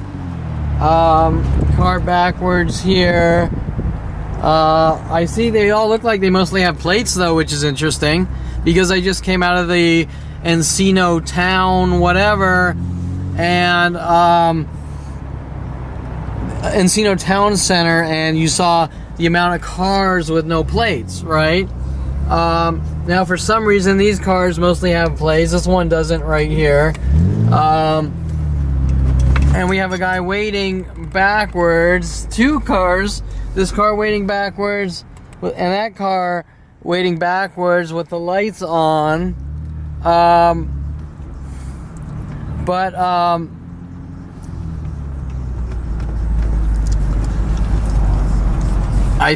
Car backwards here. I see they all look like they mostly have plates though, which is interesting because I just came out of the Encino town, whatever, and Encino Town Center, and you saw the amount of cars with no plates, right? Now for some reason these cars mostly have plates. This one doesn't right here. And we have a guy waiting backwards, 2 cars, this car waiting backwards, and that car waiting backwards with the lights on. I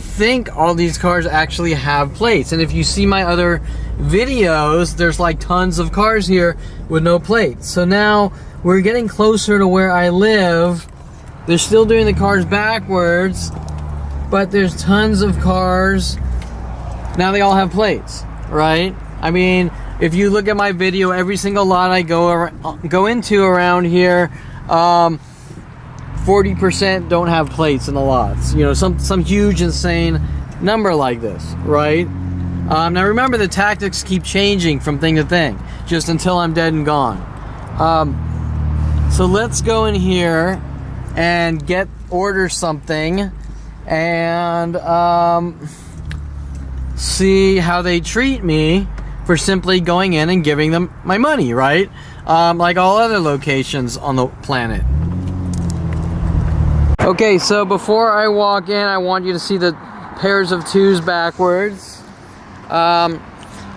think all these cars actually have plates, and if you see my other videos, there's like tons of cars here with no plates. So now we're getting closer to where I live. They're still doing the cars backwards, but there's tons of cars. Now they all have plates, right? I mean, if you look at my video, every single lot I go into around here, 40% don't have plates in the lots. You know, some huge, insane number like this, right? Now remember, the tactics keep changing from thing to thing, just until I'm dead and gone. So let's go in here and order something and see how they treat me for simply going in and giving them my money, right? Like all other locations on the planet. Okay, so before I walk in, I want you to see the pairs of 2s backwards. And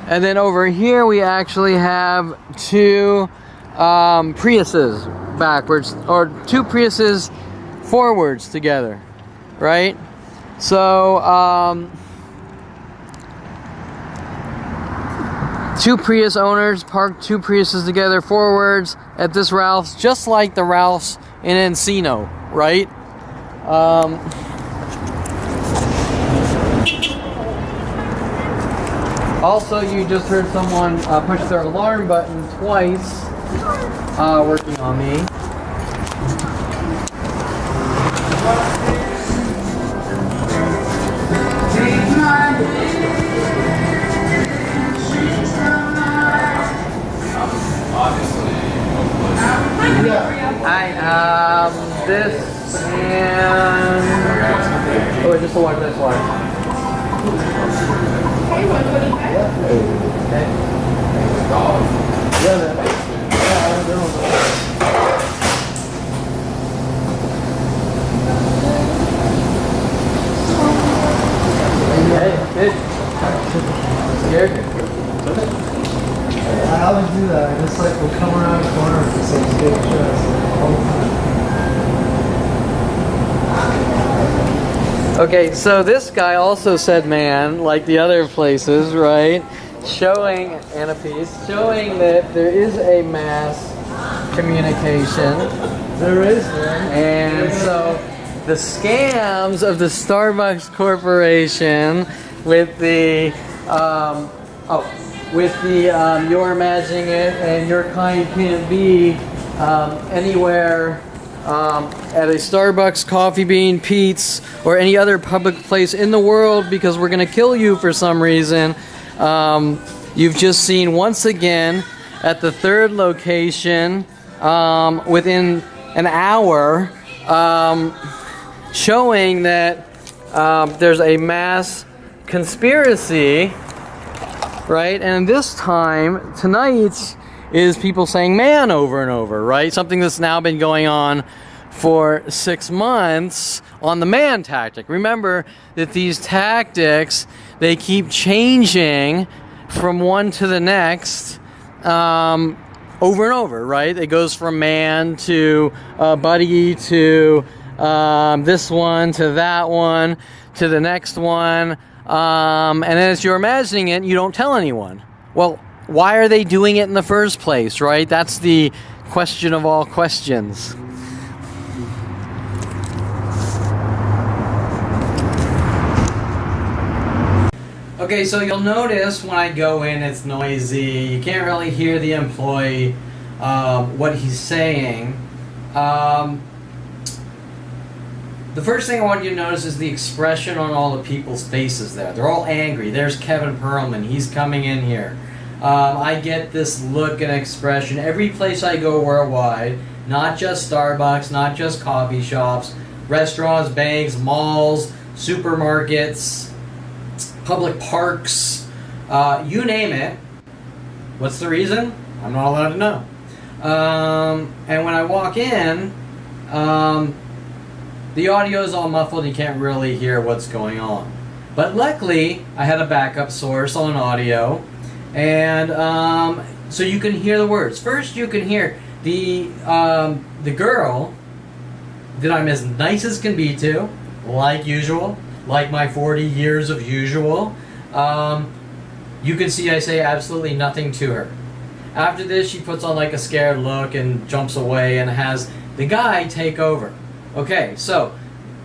then over here we actually have 2 Priuses backwards, or 2 Priuses forwards together, right? So 2 Prius owners parked 2 Priuses together forwards at this Ralph's, just like the Ralph's in Encino, right? Also, you just heard someone push their alarm button twice, working on me. this and oh, just the one. This one. Okay. Hey, bitch. Here. I always do that. I just like will come around the corner and just like skip shots all the time. Okay, so this guy also said man, like the other places, right? Showing, and a piece, showing that there is a mass communication. There is, man. And so the scams of the Starbucks Corporation with the, you're imagining it and your kind can't be anywhere at a Starbucks, Coffee Bean, Pete's, or any other public place in the world because we're going to kill you for some reason. You've just seen once again at the third location within an hour showing that there's a mass conspiracy, right? And this time, tonight, is people saying man over and over, right? Something that's now been going on for 6 months on the man tactic. Remember that these tactics, they keep changing from one to the next over and over, right? It goes from man to buddy to this one to that one to the next one. And then as you're imagining it, you don't tell anyone. Well, why are they doing it in the first place, right? That's the question of all questions. Okay, so you'll notice when I go in, it's noisy. You can't really hear the employee, what he's saying. The first thing I want you to notice is the expression on all the people's faces there. They're all angry. There's Kevin Perlman. He's coming in here. I get this look and expression every place I go worldwide, not just Starbucks, not just coffee shops, restaurants, banks, malls, supermarkets, public parks, you name it. What's the reason? I'm not allowed to know. And when I walk in, the audio is all muffled. You can't really hear what's going on. But luckily, I had a backup source on audio. And so you can hear the words. First, you can hear the girl that I'm as nice as can be to, like usual, like my 40 years of usual. You can see I say absolutely nothing to her. After this, she puts on like a scared look and jumps away and has the guy take over. Okay, so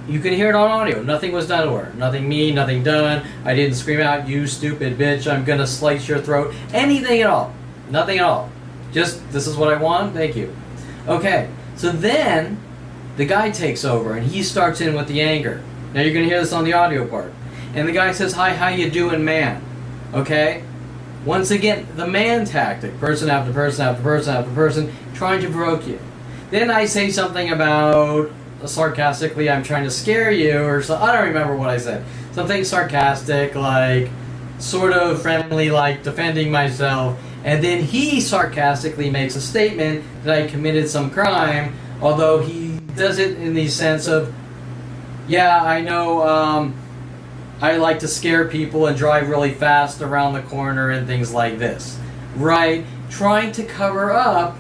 you can hear it on audio. Nothing was done to her. Nothing mean, nothing done. I didn't scream out, you stupid bitch, I'm gonna slice your throat. Anything at all. Nothing at all. Just, this is what I want, thank you. Okay, so then the guy takes over and he starts in with the anger. Now you're gonna hear this on the audio part. And the guy says, hi, how you doing, man? Okay? Once again, the man tactic. Person after person after person after person, trying to provoke you. Then I say something about, sarcastically, I'm trying to scare you, or so, I don't remember what I said. Something sarcastic, like, sort of friendly, like defending myself. And then he sarcastically makes a statement that I committed some crime, although he does it in the sense of, yeah, I know, I like to scare people and drive really fast around the corner and things like this. Right? Trying to cover up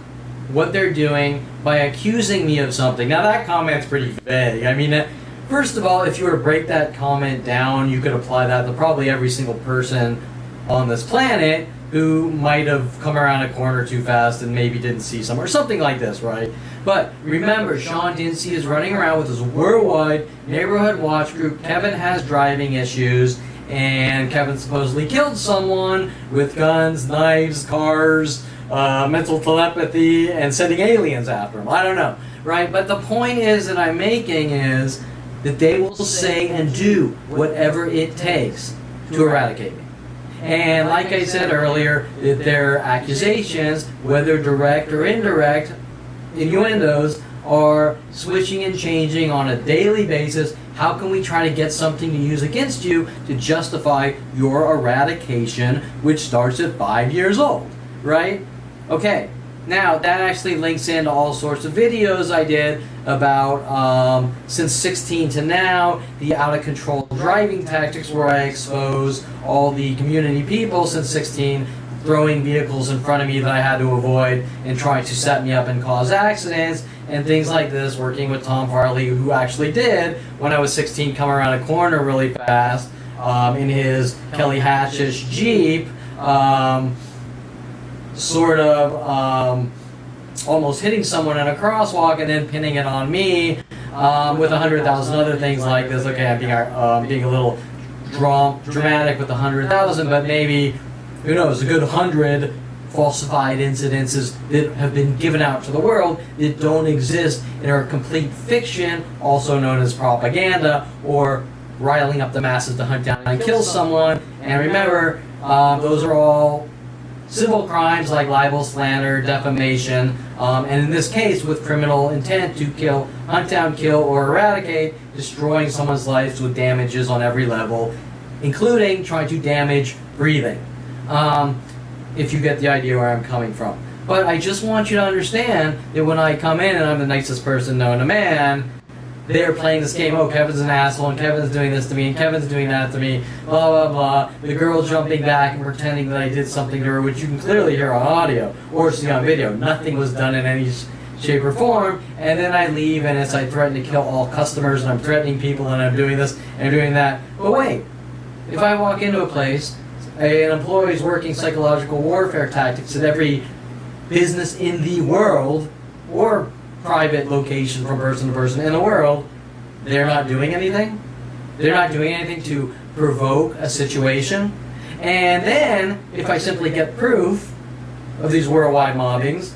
what they're doing by accusing me of something. Now that comment's pretty vague. I mean, first of all, if you were to break that comment down, you could apply that to probably every single person on this planet who might have come around a corner too fast and maybe didn't see somewhere, something like this, right? But remember, Sean Dinse is running around with his worldwide neighborhood watch group. Kevin has driving issues, and Kevin supposedly killed someone with guns, knives, cars, mental telepathy, and sending aliens after him. I don't know, right? But the point is that I'm making is that they will say and do whatever it takes to eradicate me. And like I said earlier, that their accusations, whether direct or indirect, innuendos, are switching and changing on a daily basis. How can we try to get something to use against you to justify your eradication, which starts at 5 years old, right? Okay, now that actually links into all sorts of videos I did about since 16 to now, the out of control driving tactics, where I expose all the community people since 16 throwing vehicles in front of me that I had to avoid and trying to set me up and cause accidents and things like this, working with Tom Farley, who actually did, when I was 16, come around a corner really fast in his Kelly Hatchish Jeep, almost hitting someone in a crosswalk and then pinning it on me with 100,000 other things like this. Okay, I'm being a little dramatic with 100,000, but maybe, who knows, a good 100 falsified incidences that have been given out to the world that don't exist and are complete fiction, also known as propaganda, or riling up the masses to hunt down and kill someone. And remember, those are all civil crimes like libel, slander, defamation, and in this case with criminal intent to kill, hunt down, kill, or eradicate, destroying someone's life with damages on every level, including trying to damage breathing. If you get the idea where I'm coming from. But I just want you to understand that when I come in and I'm the nicest person known to man, they're playing this game, oh, Kevin's an asshole, and Kevin's doing this to me, and Kevin's doing that to me, blah, blah, blah. The girl jumping back and pretending that I did something to her, which you can clearly hear on audio or see on video. Nothing was done in any shape or form. And then I leave, and I threaten to kill all customers, and I'm threatening people, and I'm doing this, and I'm doing that. But wait, if I walk into a place, an employee is working psychological warfare tactics at every business in the world, or private location from person to person in the world, they're not doing anything. They're not doing anything to provoke a situation. And then, if I simply get proof of these worldwide mobbings,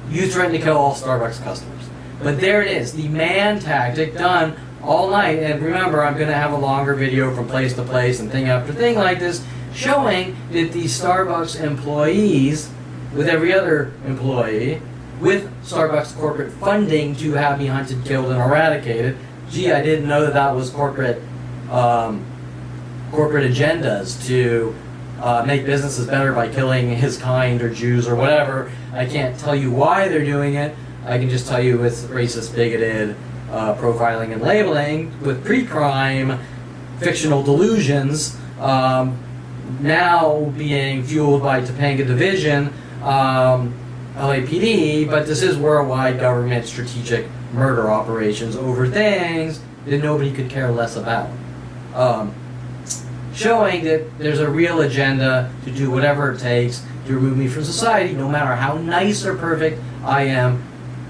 you threaten to kill all Starbucks customers. But there it is, the man tactic done all night. And remember, I'm going to have a longer video from place to place and thing after thing like this, showing that these Starbucks employees, with every other employee, with Starbucks corporate funding to have me hunted, killed, and eradicated. Gee, I didn't know that was corporate agendas to make businesses better by killing his kind or Jews or whatever. I can't tell you why they're doing it. I can just tell you it's racist, bigoted, profiling and labeling with pre-crime fictional delusions. Now being fueled by Topanga Division, LAPD, but this is worldwide government strategic murder operations over things that nobody could care less about. Showing that there's a real agenda to do whatever it takes to remove me from society, no matter how nice or perfect I am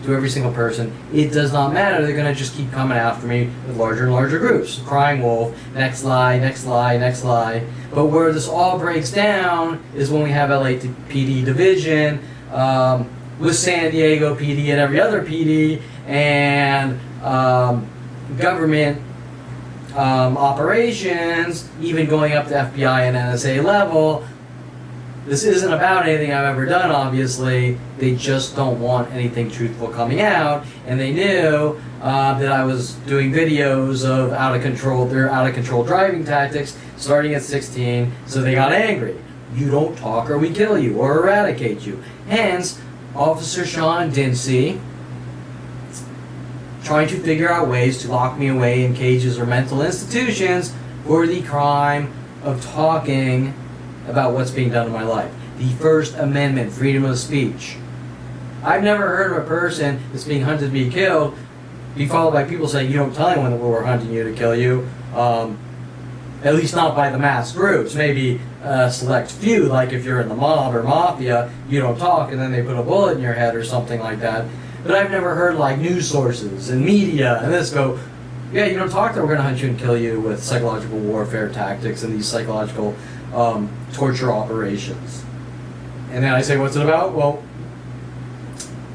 to every single person. It does not matter. They're going to just keep coming after me with larger and larger groups. Crying wolf, next lie, next lie, next lie. But where this all breaks down is when we have LAPD division with San Diego PD and every other PD and government operations, even going up to FBI and NSA level. This isn't about anything I've ever done, obviously. They just don't want anything truthful coming out. And they knew that I was doing videos of their out of control driving tactics starting at 16, so they got angry. You don't talk or we kill you or eradicate you. Hence, Officer Sean Dinse trying to figure out ways to lock me away in cages or mental institutions for the crime of talking about what's being done in my life. The First Amendment, freedom of speech. I've never heard of a person that's being hunted to be killed be followed by people saying, you don't tell anyone that we're hunting you to kill you. At least not by the mass groups. Maybe a select few, like if you're in the mob or mafia, you don't talk and then they put a bullet in your head or something like that. But I've never heard like news sources and media and this go, yeah, you don't talk that we're going to hunt you and kill you with psychological warfare tactics and these psychological torture operations. And then I say, what's it about? Well,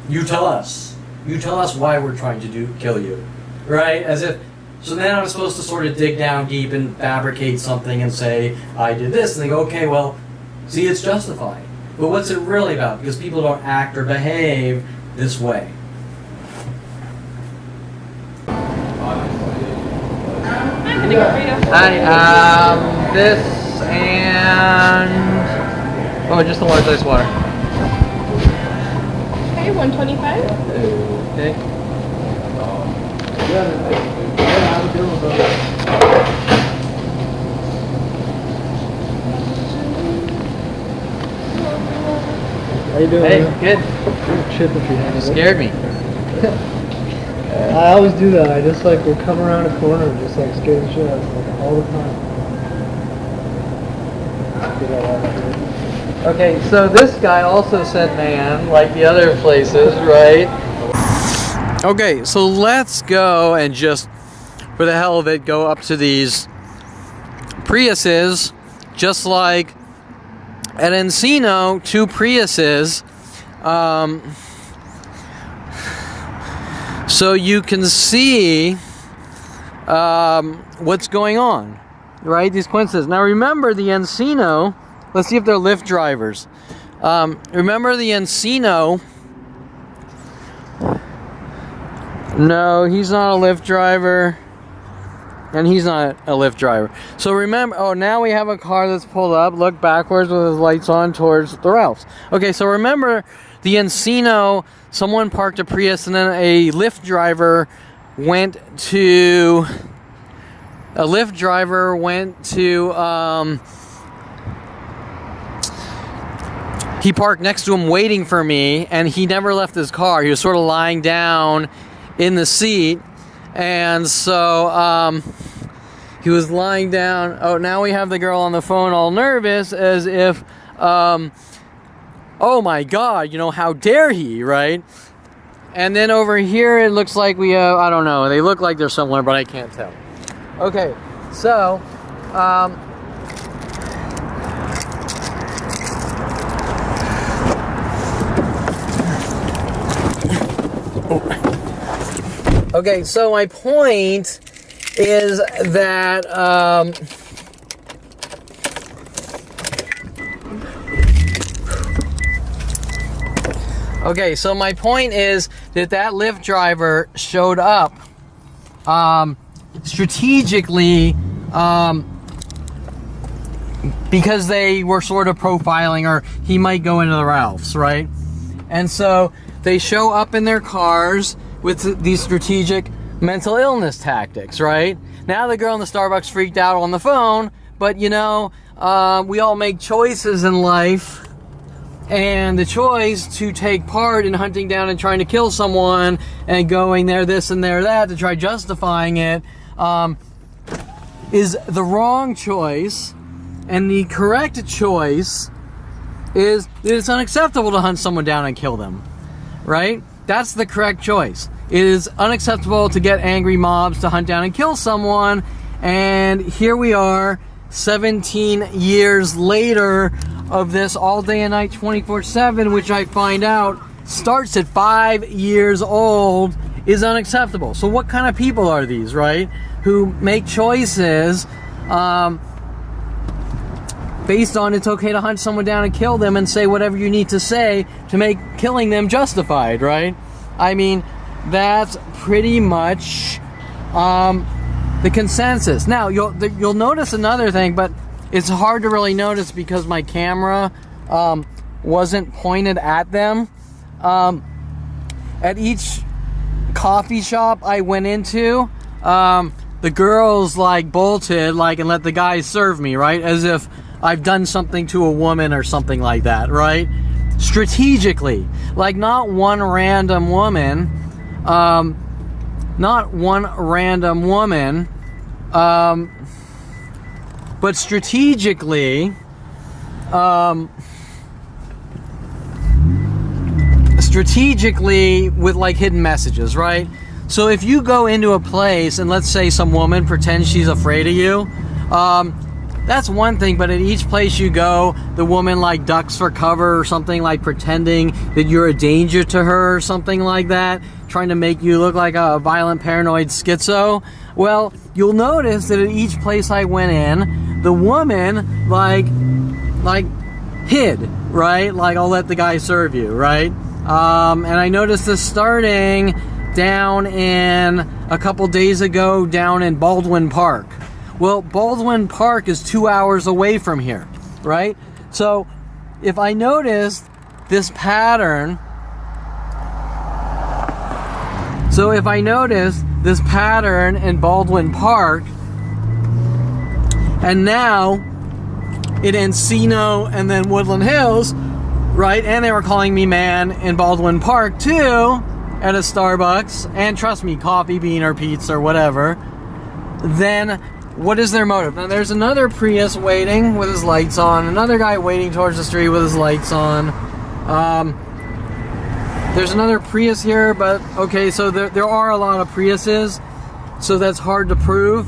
you tell us. You tell us why we're trying to kill you. Right? As if, so then I'm supposed to sort of dig down deep and fabricate something and say, I did this. And they go, okay, well, see, it's justified. But what's it really about? Because people don't act or behave this way. Hi, this and... Oh, just the large ice water. Okay, 125. Okay. How you doing? Hey, good. Chip if you have it. Scared me. I always do that. I just like will come around a corner and just like scare the shit out of me, like, all the time. Get out of here. Okay, so this guy also said man, like the other places, right? Okay, so let's go and just, for the hell of it, go up to these Priuses, just like at Encino, 2 Priuses. So you can see what's going on, right? These coincidences. Now remember the Encino, let's see if they're Lyft drivers. Remember the Encino, no, he's not a Lyft driver, and he's not a Lyft driver. So remember, oh, now we have a car that's pulled up, look backwards with his lights on towards the Ralphs. Okay, so remember the Encino, someone parked a Prius and then a Lyft driver went to, he parked next to him waiting for me, and he never left his car. He was sort of lying down in the seat, and so he was lying down. Oh, now we have the girl on the phone all nervous as if, oh my God, you know, how dare he, right? And then over here it looks like we have, I don't know, they look like they're similar, but I can't tell. Okay, so, okay, so my point is that, okay, so my point is that Lyft driver showed up strategically because they were sort of profiling, or he might go into the Ralphs, right? And so they show up in their cars with these strategic mental illness tactics, right? Now the girl in the Starbucks freaked out on the phone, but you know, we all make choices in life, and the choice to take part in hunting down and trying to kill someone and going there this and there that to try justifying it is the wrong choice, and the correct choice is that it's unacceptable to hunt someone down and kill them, right? That's the correct choice. It is unacceptable to get angry mobs to hunt down and kill someone, and here we are 17 years later of this all day and night 24/7, which I find out starts at 5 years old, is unacceptable. So what kind of people are these, right? Who make choices based on it's okay to hunt someone down and kill them, and say whatever you need to say to make killing them justified, right? I mean, that's pretty much the consensus. Now, you'll notice another thing, but it's hard to really notice because my camera wasn't pointed at them. At each coffee shop I went into, the girls like bolted and let the guys serve me, right? As if I've done something to a woman or something like that, right? Strategically, like not one random woman, but strategically, with like hidden messages, right? So if you go into a place and let's say some woman pretends she's afraid of you, that's one thing, but at each place you go, the woman like ducks for cover or something, like pretending that you're a danger to her or something like that, trying to make you look like a violent paranoid schizo. Well, you'll notice that at each place I went in, the woman like hid, right? Like, I'll let the guy serve you, right? And I noticed this starting down in a couple days ago down in Baldwin Park. Well, Baldwin Park is 2 hours away from here, right? So if I notice this pattern, in Baldwin Park, and now in Encino and then Woodland Hills, right? And they were calling me man in Baldwin Park too, at a Starbucks, and trust me, coffee bean or pizza or whatever, then what is their motive? Now there's another Prius waiting with his lights on, another guy waiting towards the street with his lights on. There's another Prius here, but okay, so there are a lot of Priuses, so that's hard to prove.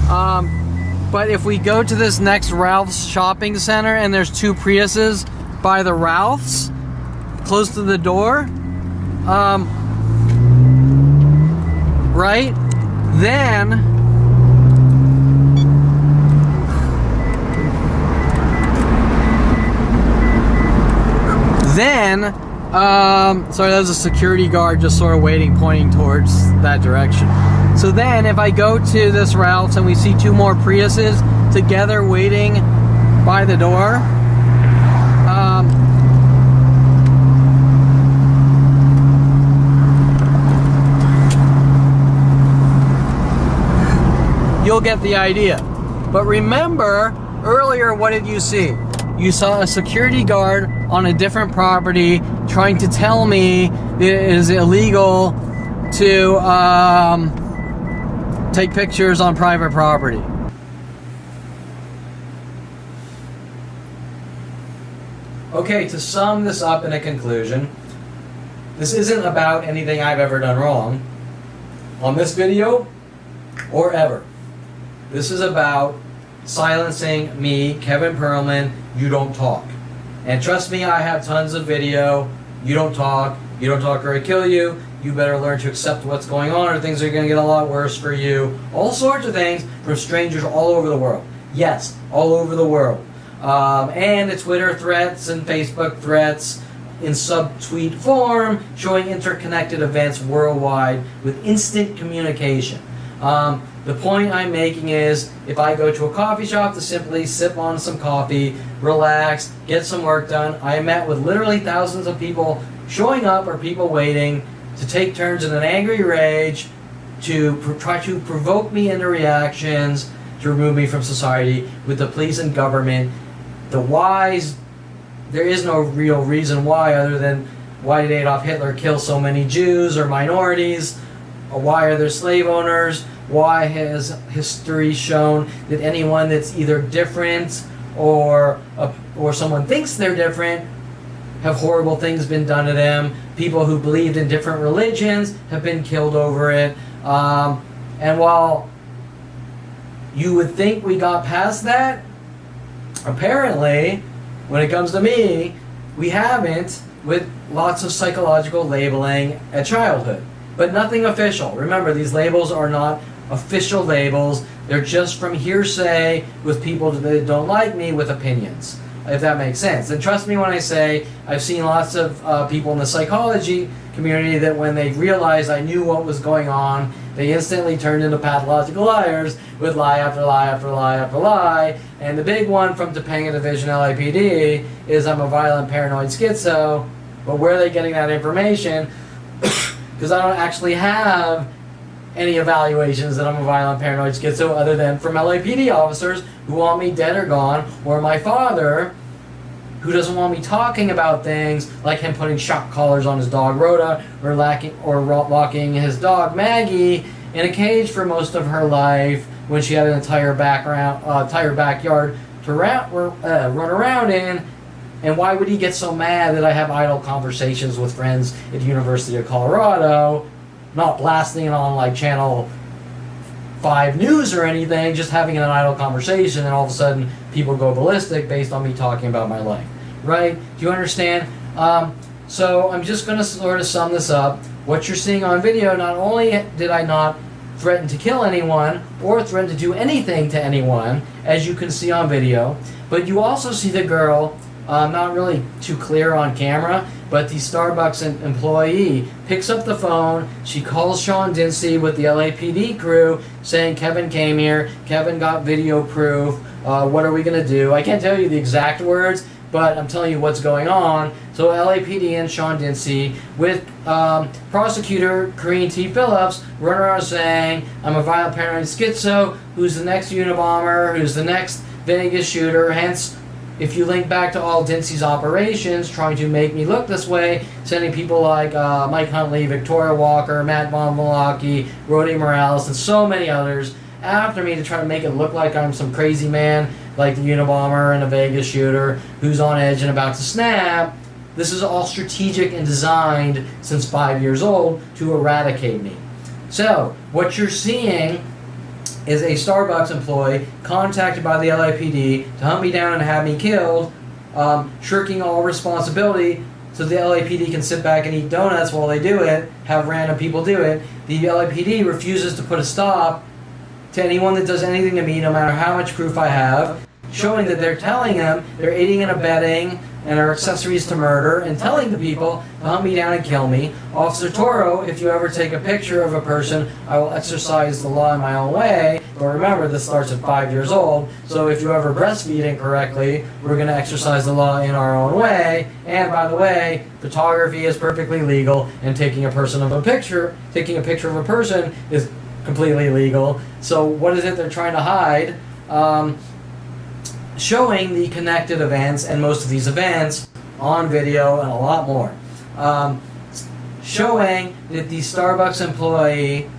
But if we go to this next Ralph's shopping center and there's 2 Priuses by the Ralph's, close to the door, right, then sorry, that was a security guard just sort of waiting, pointing towards that direction. So then if I go to this Ralph's and we see 2 more Priuses together waiting by the door, you'll get the idea. But remember, earlier what did you see? You saw a security guard on a different property trying to tell me it is illegal to take pictures on private property. Okay, to sum this up in a conclusion, this isn't about anything I've ever done wrong on this video or ever. This is about silencing me, Kevin Perlman. You don't talk. And trust me, I have tons of video. You don't talk or I kill you. You better learn to accept what's going on or things are going to get a lot worse for you. All sorts of things from strangers all over the world. Yes, all over the world. And the Twitter threats and Facebook threats in sub-tweet form showing interconnected events worldwide with instant communication. The point I'm making is, if I go to a coffee shop to simply sip on some coffee, relax, get some work done, I met with literally thousands of people showing up or people waiting to take turns in an angry rage to try to provoke me into reactions to remove me from society with the police and government. The whys, there is no real reason why other than why did Adolf Hitler kill so many Jews or minorities? Why are there slave owners? Why has history shown that anyone that's either different or someone thinks they're different have horrible things been done to them? People who believed in different religions have been killed over it. And while you would think we got past that, apparently, when it comes to me, we haven't, with lots of psychological labeling at childhood. But nothing official. Remember, these labels are not official labels. They're just from hearsay with people that don't like me with opinions, if that makes sense. And trust me when I say I've seen lots of people in the psychology community that when they realized I knew what was going on, they instantly turned into pathological liars with lie after lie after lie after lie. And the big one from Topanga Division LAPD is I'm a violent paranoid schizo. But where are they getting that information? Because I don't actually have any evaluations that I'm a violent paranoid schizo other than from LAPD officers who want me dead or gone, or my father who doesn't want me talking about things like him putting shock collars on his dog Rhoda or locking his dog Maggie in a cage for most of her life when she had an entire backyard to run around in. And why would he get so mad that I have idle conversations with friends at the University of Colorado, not blasting it on like Channel 5 News or anything, just having an idle conversation, and all of a sudden people go ballistic based on me talking about my life, right? Do you understand? So I'm just going to sort of sum this up. What you're seeing on video, not only did I not threaten to kill anyone or threaten to do anything to anyone, as you can see on video, but you also see the girl not really too clear on camera, but the Starbucks employee picks up the phone. She calls Sean Dinse with the LAPD crew saying Kevin came here, Kevin got video proof, what are we going to do? I can't tell you the exact words, but I'm telling you what's going on. So LAPD and Sean Dinse with prosecutor Karine T Philips run around saying, I'm a violent paranoid schizo, who's the next Unabomber, who's the next Vegas shooter, hence if you link back to all Dinse's operations, trying to make me look this way, sending people like Mike Huntley, Victoria Walker, Matt Von Malaki, Rody Morales, and so many others after me to try to make it look like I'm some crazy man like the Unabomber and a Vegas shooter who's on edge and about to snap. This is all strategic and designed since 5 years old to eradicate me. So, what you're seeing is a Starbucks employee contacted by the LAPD to hunt me down and have me killed, shirking all responsibility so the LAPD can sit back and eat donuts while they do it, have random people do it. The LAPD refuses to put a stop to anyone that does anything to me, no matter how much proof I have, showing that they're telling them they're aiding and abetting and are accessories to murder and telling the people to hunt me down and kill me. Officer Toro, if you ever take a picture of a person, I will exercise the law in my own way. But remember, this starts at 5 years old, so if you ever breastfeed incorrectly, we're going to exercise the law in our own way. And by the way, photography is perfectly legal, and taking a picture of a person is completely legal. So what is it they're trying to hide? Showing the connected events, and most of these events on video and a lot more. Showing that the Starbucks employee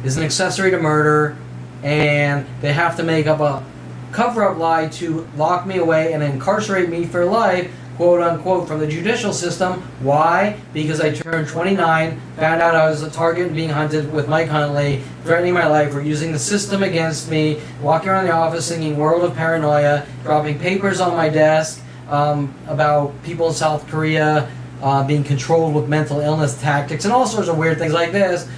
is an accessory to murder and they have to make up a cover-up lie to lock me away and incarcerate me for life, quote unquote, from the judicial system. Why? Because I turned 29, found out I was a target and being hunted with Mike Huntley, threatening my life, or using the system against me, walking around the office singing World of Paranoia, dropping papers on my desk about people in South Korea being controlled with mental illness tactics, and all sorts of weird things like this.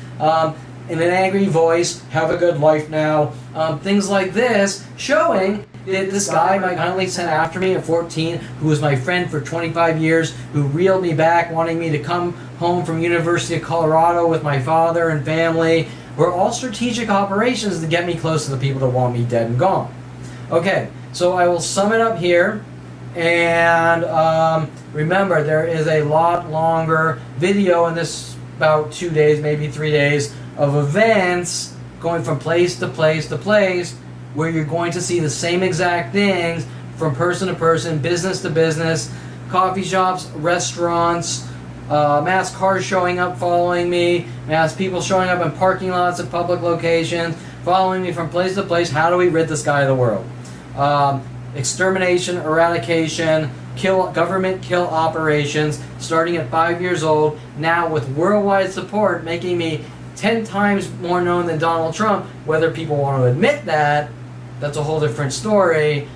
In an angry voice, have a good life now. Things like this, showing that this guy, Mike Huntley, sent after me at 14, who was my friend for 25 years, who reeled me back, wanting me to come home from University of Colorado with my father and family, were all strategic operations to get me close to the people that want me dead and gone. Okay, so I will sum it up here. And remember, there is a lot longer video in this, about 2 days, maybe 3 days, of events going from place to place to place, where you're going to see the same exact things from person to person, business to business, coffee shops, restaurants, mass cars showing up following me, mass people showing up in parking lots at public locations, following me from place to place. How do we rid this guy of the world? Extermination, eradication, government kill operations, starting at 5 years old, now with worldwide support, making me 10 times more known than Donald Trump. Whether people want to admit that, that's a whole different story,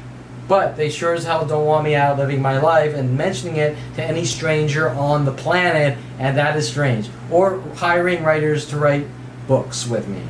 but they sure as hell don't want me out living my life and mentioning it to any stranger on the planet, and that is strange. Or hiring writers to write books with me.